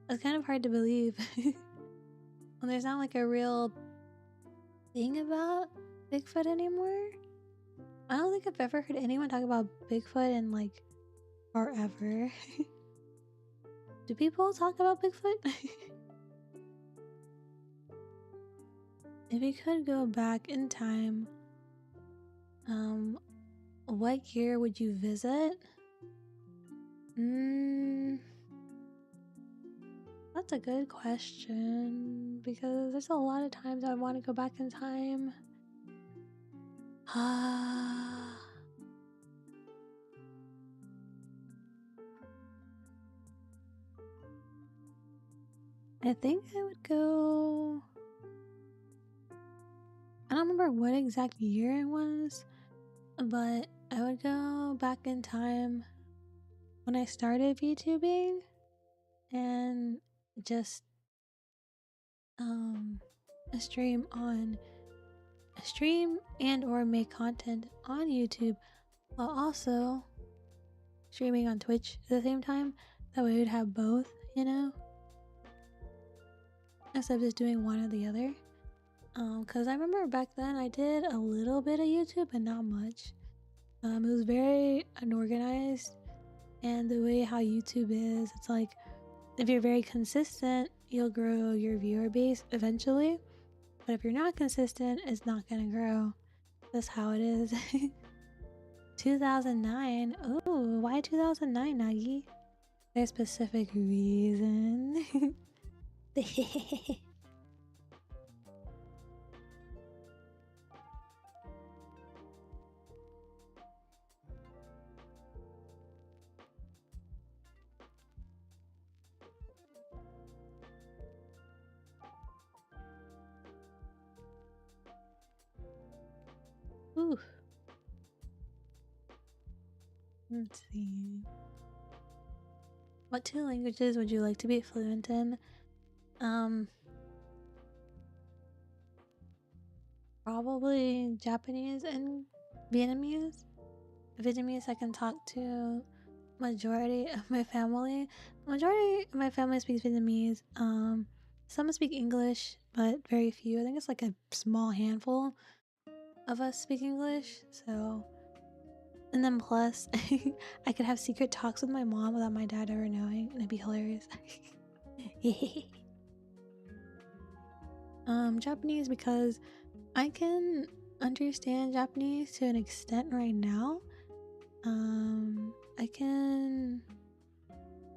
A: It's kind of hard to believe. When there's not like a real thing about Bigfoot anymore. I don't think I've ever heard anyone talk about Bigfoot in like forever. Do people talk about Bigfoot? If you could go back in time, um, what year would you visit? Mm, that's a good question because there's a lot of times I want to go back in time. Ah, I think I would go. I don't remember what exact year it was, but I would go back in time when I started VTubing and just um stream on stream and or make content on YouTube while also streaming on Twitch at the same time. That way we'd have both, you know, instead of just doing one or the other. Cause I remember back then I did a little bit of YouTube, but not much. It was very unorganized, and the way how YouTube is, it's like if you're very consistent, you'll grow your viewer base eventually. But if you're not consistent, it's not gonna grow. That's how it is. 2009. Oh, why 2009, Nagi? There's a specific reason. Ooh. Let's see. What two languages would you like to be fluent in? Probably Japanese and Vietnamese. Vietnamese I can talk to majority of my family. Majority of my family speaks Vietnamese. Some speak English, but very few. I think it's like a small handful of us speak English. So, and then plus, I could have secret talks with my mom without my dad ever knowing, and it'd be hilarious. Japanese because I can understand Japanese to an extent right now. I can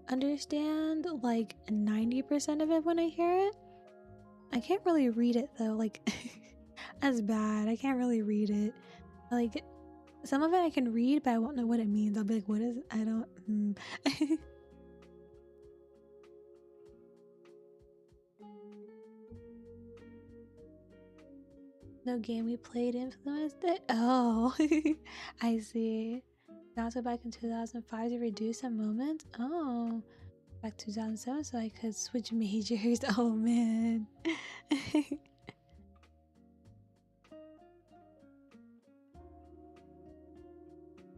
A: understand like 90% of it when I hear it. I can't really read it though, like that's bad. I can't really read it. Like some of it I can read, but I won't know what it means. I'll be like, what is it? I don't No game we played influenced it? Oh, I see. Also back in 2005 to reduce some moments? Oh, back 2007 so I could switch majors. Oh man.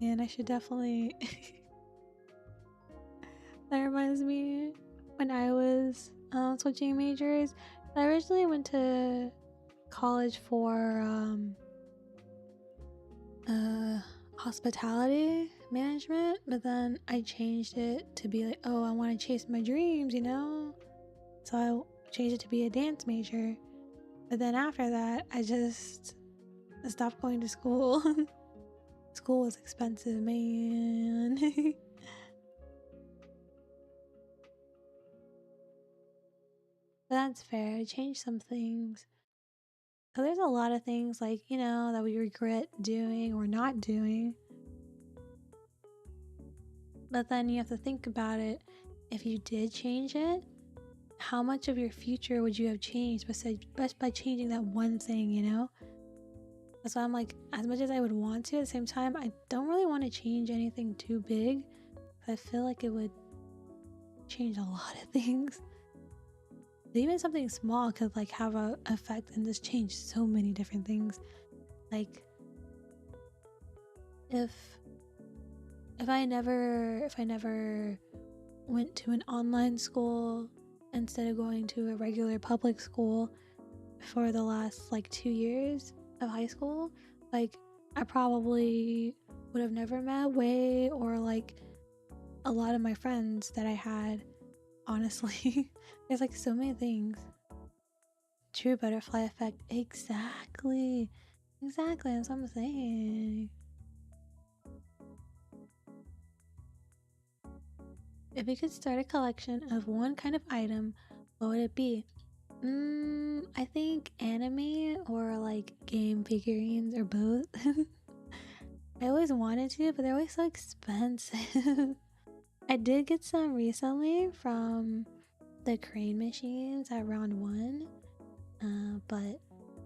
A: And I should definitely that reminds me when I was switching majors. I originally went to college for hospitality management, but then I changed it to be like, oh, I want to chase my dreams, you know? So I changed it to be a dance major. But then after that, I just stopped going to school. School was expensive, man. But that's fair. I changed some things. So there's a lot of things like, you know, that we regret doing or not doing. But then you have to think about it. If you did change it, how much of your future would you have changed just by changing that one thing, you know? That's why I'm like, as much as I would want to, at the same time, I don't really want to change anything too big. I feel like it would change a lot of things. Even something small could like have a effect and just change so many different things. Like if I never went to an online school instead of going to a regular public school for the last like 2 years of high school, like I probably would have never met Wei or like a lot of my friends that I had. Honestly, there's like so many things. True butterfly effect. Exactly. Exactly. That's what I'm saying. If you could start a collection of one kind of item, what would it be? I think anime or like game figurines or both. I always wanted to, but they're always so expensive. I did get some recently from the crane machines at round one, but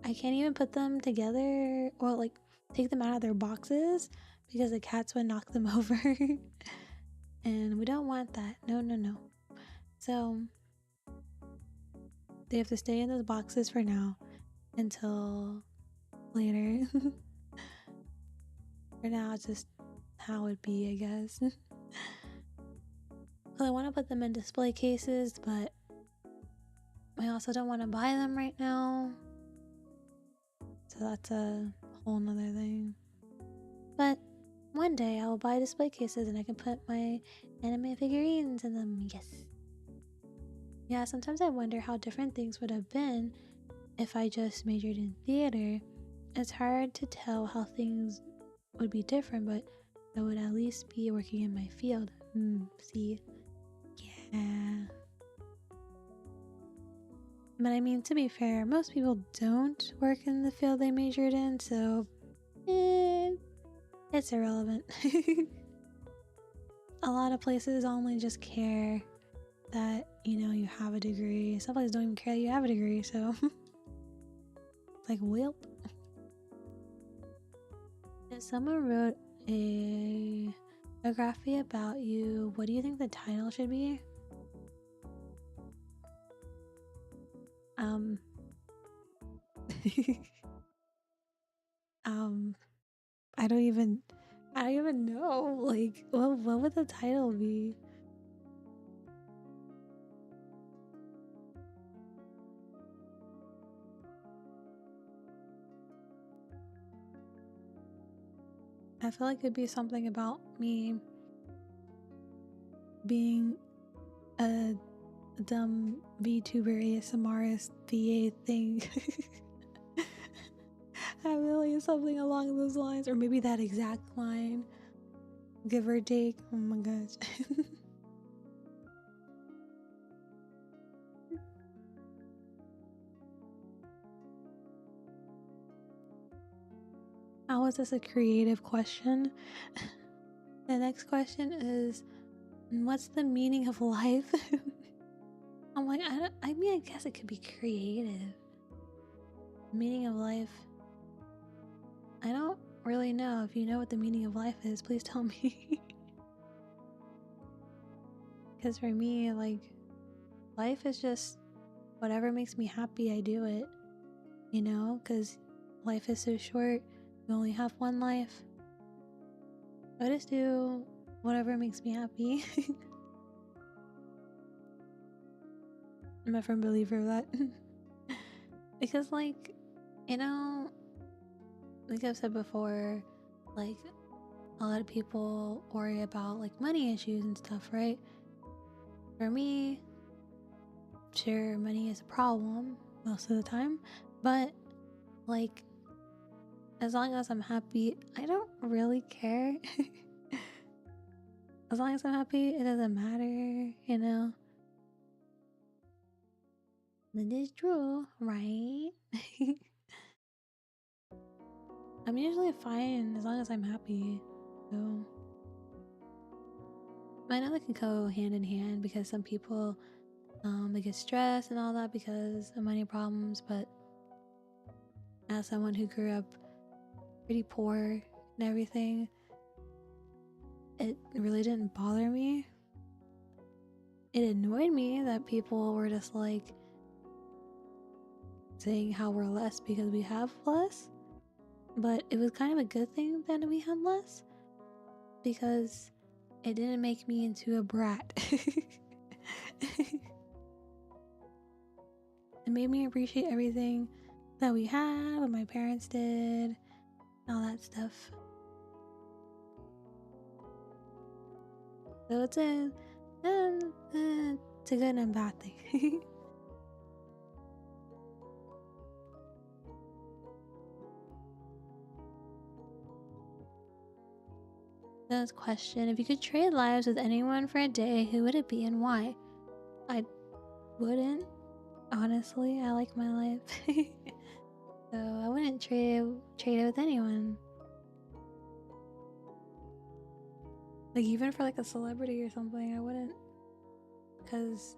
A: I can't even put them together or like take them out of their boxes because the cats would knock them over. And we don't want that. No, no, no. So they have to stay in those boxes for now until later. For now, it's just how it be, I guess. Well, I want to put them in display cases, but I also don't want to buy them right now. So that's a whole nother thing. But one day I will buy display cases and I can put my anime figurines in them. Yes. Yeah, sometimes I wonder how different things would have been if I just majored in theater. It's hard to tell how things would be different, but I would at least be working in my field. See? Yeah. But I mean, to be fair, most people don't work in the field they majored in, so it's irrelevant. A lot of places only just care that, you have a degree. Some places don't even care that you have a degree, so it's like, welp. If someone wrote a biography about you, what do you think the title should be? um I don't even know. Like, what would the title be? I feel like it'd be something about me being a dumb VTuber ASMRist VA thing. I really something along those lines, or maybe that exact line, give or take. Oh my gosh. How is this a creative question? The next question is, what's the meaning of life? I'm like, I mean, I guess it could be creative. Meaning of life. I don't really know. If you know what the meaning of life is, please tell me. Because for me, like, life is just whatever makes me happy, I do it. Because life is so short. We only have one life. I just do whatever makes me happy. I'm a firm believer of that. Because, like I've said before, like, a lot of people worry about, like, money issues and stuff, right? For me, sure, money is a problem most of the time, but, like, as long as I'm happy, I don't really care. As long as I'm happy, it doesn't matter. That is true, right? I'm usually fine as long as I'm happy, so I know they can go hand in hand because some people they get stressed and all that because of money problems, but as someone who grew up pretty poor and everything, it really didn't bother me. It annoyed me that people were just like saying how we're less because we have less, but it was kind of a good thing that we had less because it didn't make me into a brat. It made me appreciate everything that we had, what my parents did, all that stuff. So it's a good and bad thing. This question: if you could trade lives with anyone for a day, who would it be and why? I wouldn't. Honestly, I like my life. So I wouldn't trade it with anyone. Like even for like a celebrity or something, I wouldn't, because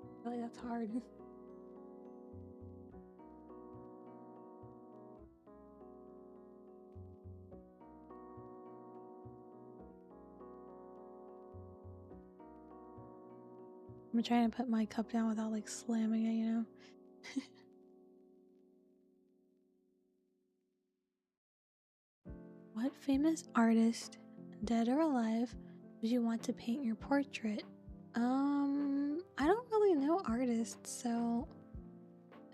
A: I feel like that's hard. I'm trying to put my cup down without like slamming it, you know? What famous artist, dead or alive, would you want to paint your portrait? I don't really know artists, so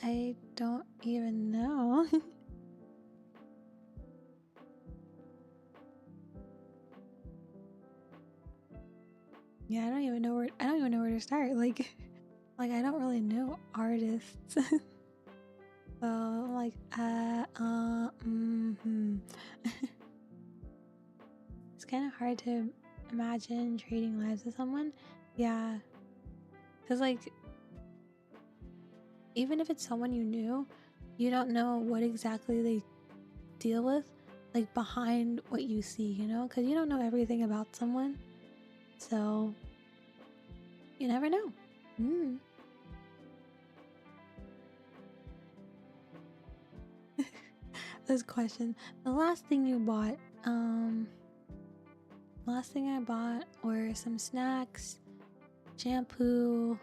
A: I don't even know. Yeah, I don't even know where to start. Like like I don't really know artists. So like it's kind of hard to imagine trading lives with someone. Yeah, cuz like even if it's someone you knew, you don't know what exactly they deal with, like behind what you see, you know? Cuz you don't know everything about someone. So, you never know. Mm. This question. The last thing you bought, last thing I bought were some snacks, shampoo,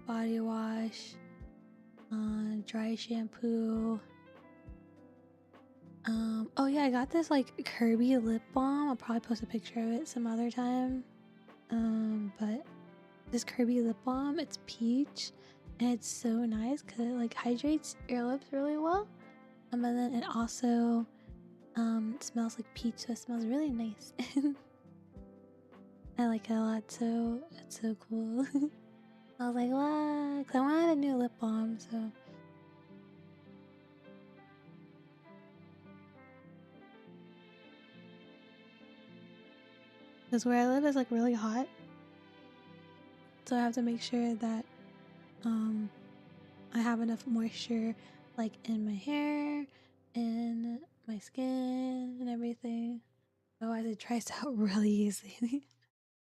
A: body wash, dry shampoo. Oh yeah, I got this like Kirby lip balm. I'll probably post a picture of it some other time. But this Kirby lip balm, it's peach, and it's so nice because it like hydrates your lips really well. And then it also smells like peach, so it smells really nice. I like it a lot, so it's so cool. I was like, what? 'Cause I wanted a new lip balm, so. Because where I live is like really hot, so I have to make sure that um I have enough moisture like in my hair, in my skin, and everything. Otherwise, it dries out really easily.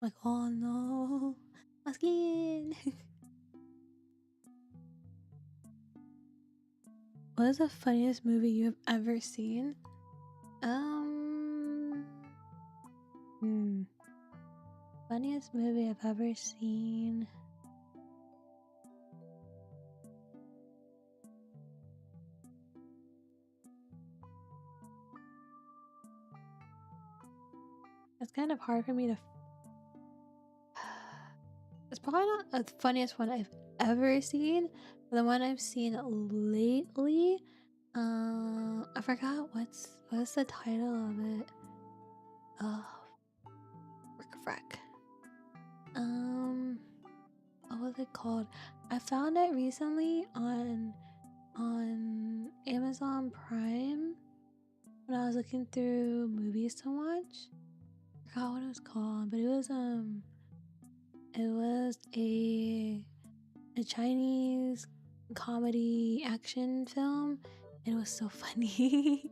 A: Like, oh no, my skin. What is the funniest movie you have ever seen? Um, hmm. Funniest movie I've ever seen. It's kind of hard for me to. It's probably not the funniest one I've ever seen, but the one I've seen lately. I forgot what's the title of it. Oh, frick. Um, what was it called? I found it recently on Amazon Prime when I was looking through movies to watch. I forgot what it was called, but it was a Chinese comedy action film. It was so funny.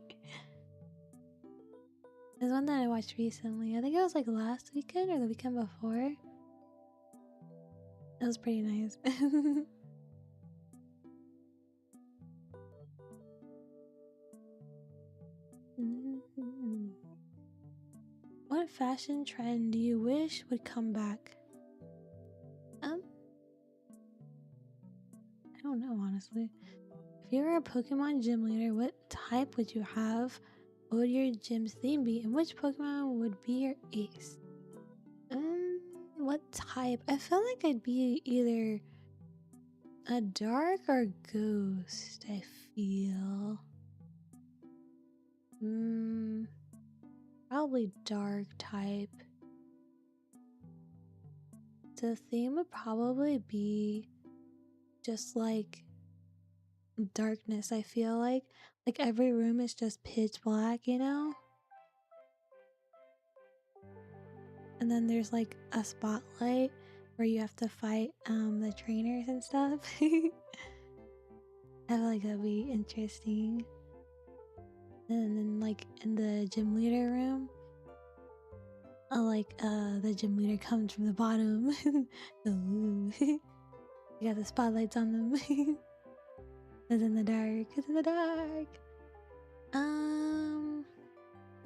A: There's one that I watched recently. I think it was like last weekend or the weekend before. It was pretty nice. What fashion trend do you wish would come back? Um, I don't know honestly. If you were a Pokemon gym leader, what type would you have? What would your gym's theme be? And which Pokemon would be your ace? What type? I feel like I'd be either a dark or ghost, I feel. Probably dark type. The theme would probably be just like darkness, I feel like. Like every room is just pitch black, you know? and then there's like a spotlight where you have to fight the trainers and stuff. I feel like that'd be interesting. And then like in the gym leader room, the gym leader comes from the bottom. Ooh. You got the spotlights on them. It's in the dark. It's in the dark.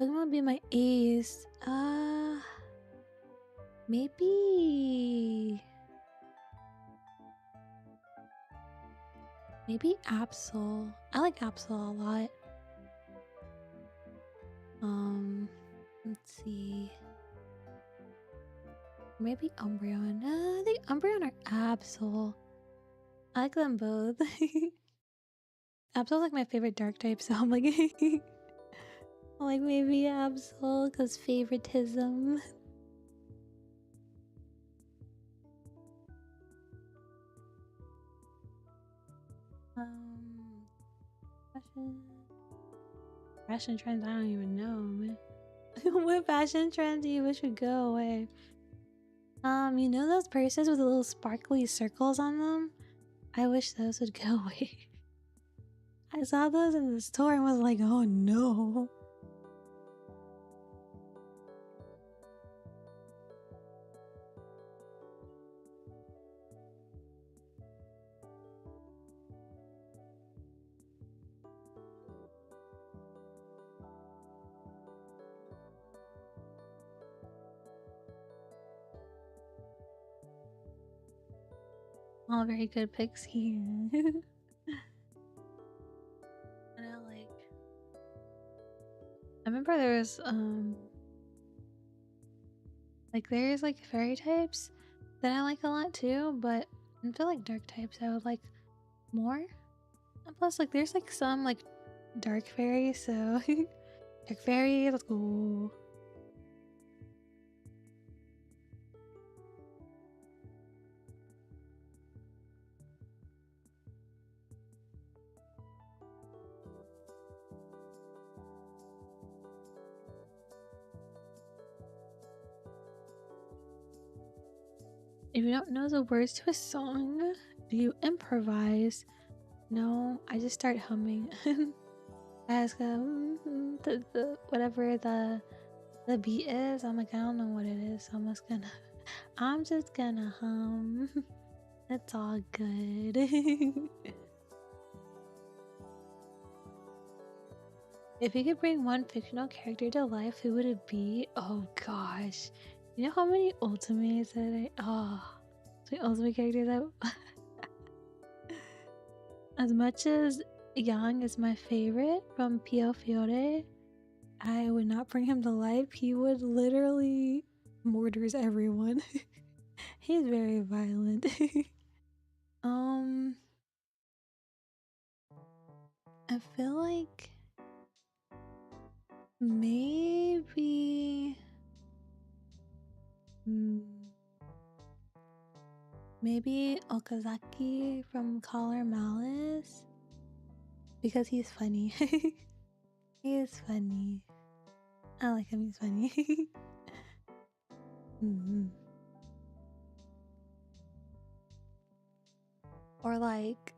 A: Pokemon would be my ace. Maybe Absol. I like Absol a lot. Let's see. Maybe Umbreon. I think Umbreon or Absol. I like them both. Absol's like my favorite dark type, so I'm like, like maybe Absol, cause favoritism. Fashion trends, I don't even know, man. What fashion trends do you wish would go away? You know those purses with the little sparkly circles on them? I wish those would go away. I saw those in the store and was like, oh no. All very good picks here. And I remember there was there's like fairy types that I like a lot too, but I feel like dark types I would like more. And plus like there's like some like dark fairies, so dark fairy, let's go. If you don't know the words to a song, do you improvise? No, I just start humming. I ask whatever the beat is. I'm like, I don't know what it is, so I'm just gonna hum. It's all good. If you could bring one fictional character to life, who would it be? Oh gosh. You know how many ultimates that so ultimate characters as much as Yang is my favorite from Pio Fiore, I would not bring him to life. He would literally murders everyone. He's very violent. I feel like maybe Okazaki from Collar Malice, because he's funny. He is funny. I like him, he's funny. Or like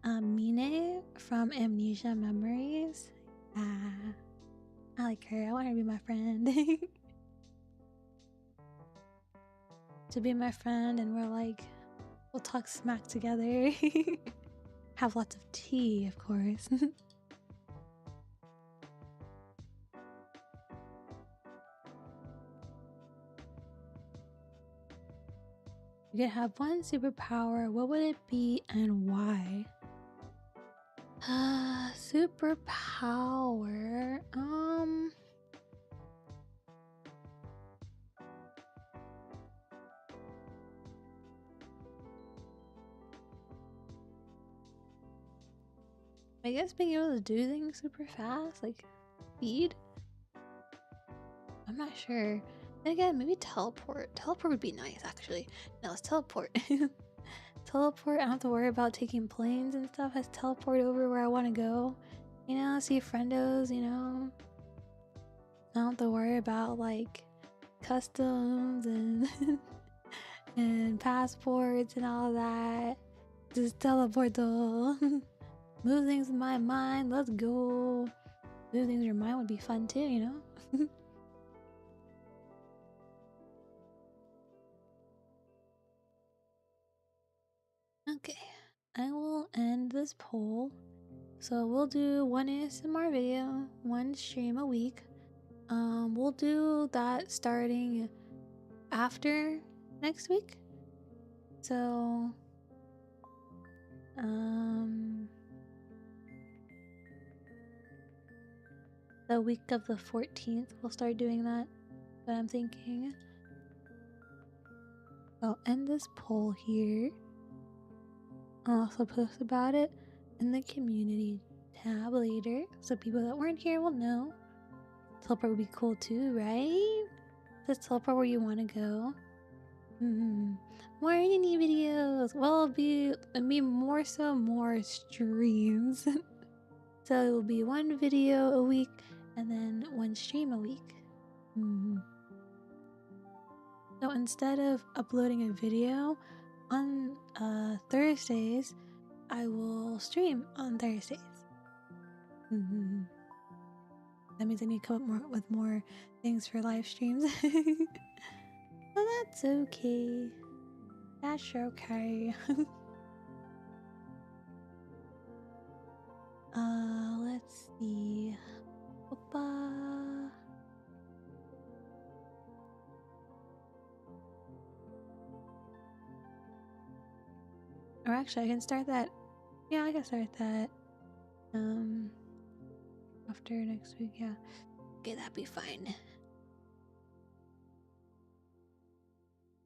A: Mine from Amnesia Memories. I like her. I want her to be my friend. To be my friend, and we'll talk smack together. Have lots of tea, of course. You could have one superpower. What would it be and why? Superpower. I guess being able to do things super fast, like speed. I'm not sure. Then again, maybe teleport. Teleport would be nice, actually. No, let's teleport. Teleport. I don't have to worry about taking planes and stuff. I just teleport over where I want to go. You know, see friendos, you know. I don't have to worry about like customs and and passports and all that. Just teleport though. Move things in my mind. Let's go. Move things in your mind would be fun too, you know? Okay, I will end this poll. So we'll do one ASMR video, one stream a week. We'll do that starting after next week. So, the week of the 14th, we'll start doing that. But I'm thinking I'll end this poll here. I'll also post about it in the community tab later, so people that weren't here will know. Teleport would be cool too, right? Just teleport where you want to go. More Rini videos. Well, it'll be more streams. So it will be one video a week and then one stream a week. So instead of uploading a video on Thursdays, I will stream on Thursdays. That means I need to come up with more things for live streams. Well, that's okay. That's okay. Let's see. Opa. Or actually, I can start that. Yeah, I can start that. After next week, yeah. Okay, that'd be fine.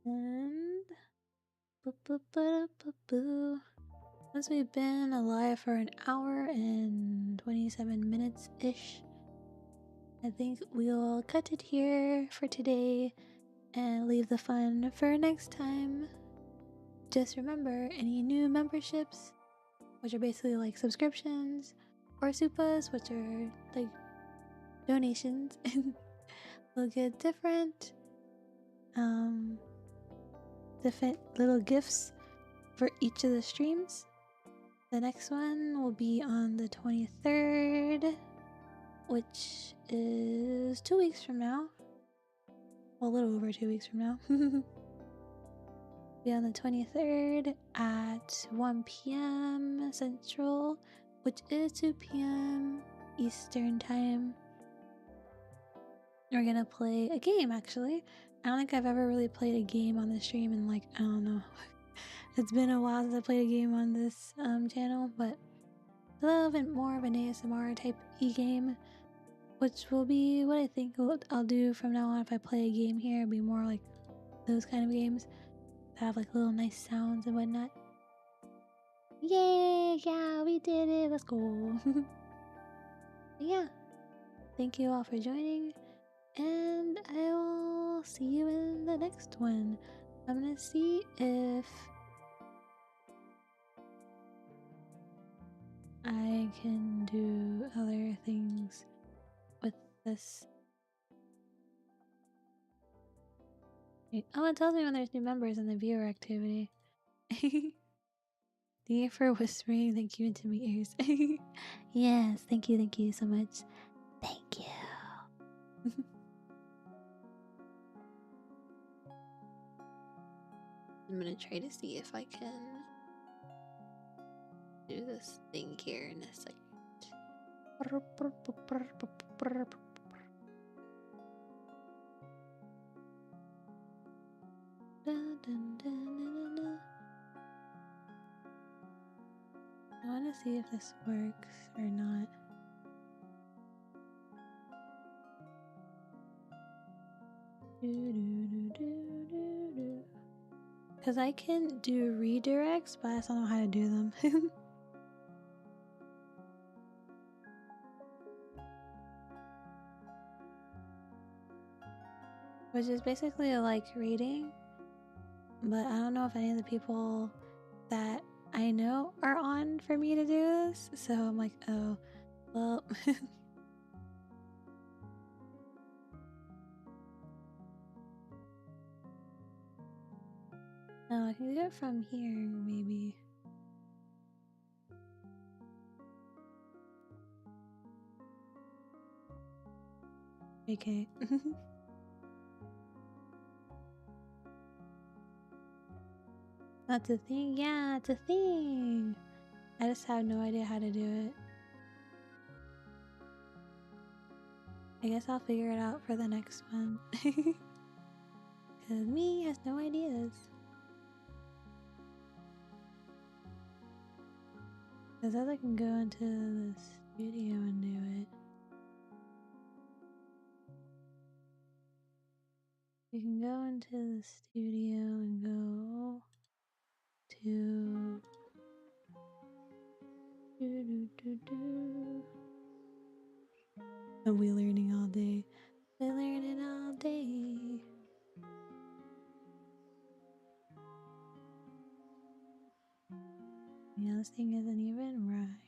A: And since we've been alive for an hour and 27 minutes ish, I think we'll cut it here for today and leave the fun for next time. Just remember, any new memberships, which are basically like subscriptions, or supas, which are like donations, will get different little gifts for each of the streams. The next one will be on the 23rd, which is 2 weeks from now. Well, a little over 2 weeks from now. Be on the 23rd at 1 p.m. Central, which is 2 p.m. Eastern Time. We're gonna play a game, actually. I don't think I've ever really played a game on the stream in like, I don't know. It's been a while since I played a game on this channel, but a little bit more of an ASMR type e-game, which will be what I think I'll do from now on. If I play a game here, it'll be more like those kind of games that have like little nice sounds and whatnot. Yay! Yeah, we did it! Let's go! Yeah, thank you all for joining, and I will see you in the next one. I'm gonna see if I can do other things with this. Oh, it tells me when there's new members in the viewer activity. Thank you for whispering. Thank you into my ears. Yes, thank you so much. Thank you. I'm gonna try to see if I can do this thing here in a second. I want to see if this works or not. Because I can do redirects, but I just don't know how to do them. Which is basically a like reading, but I don't know if any of the people that I know are on for me to do this, so I'm like, oh, well. Oh, I can do it from here, maybe. Okay. That's a thing? Yeah, it's a thing! I just have no idea how to do it. I guess I'll figure it out for the next one. Cause me has no ideas. Cause I can go into the studio and do it. You can go into the studio and go to and we learning all day. We're learning all day. Yeah, this thing isn't even right.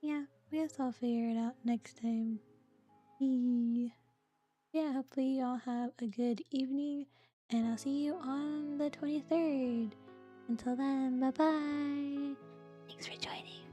A: Yeah, I guess I'll figure it out next time. Yeah, hopefully you all have a good evening, and I'll see you on the 23rd. Until then, bye bye. Thanks for joining.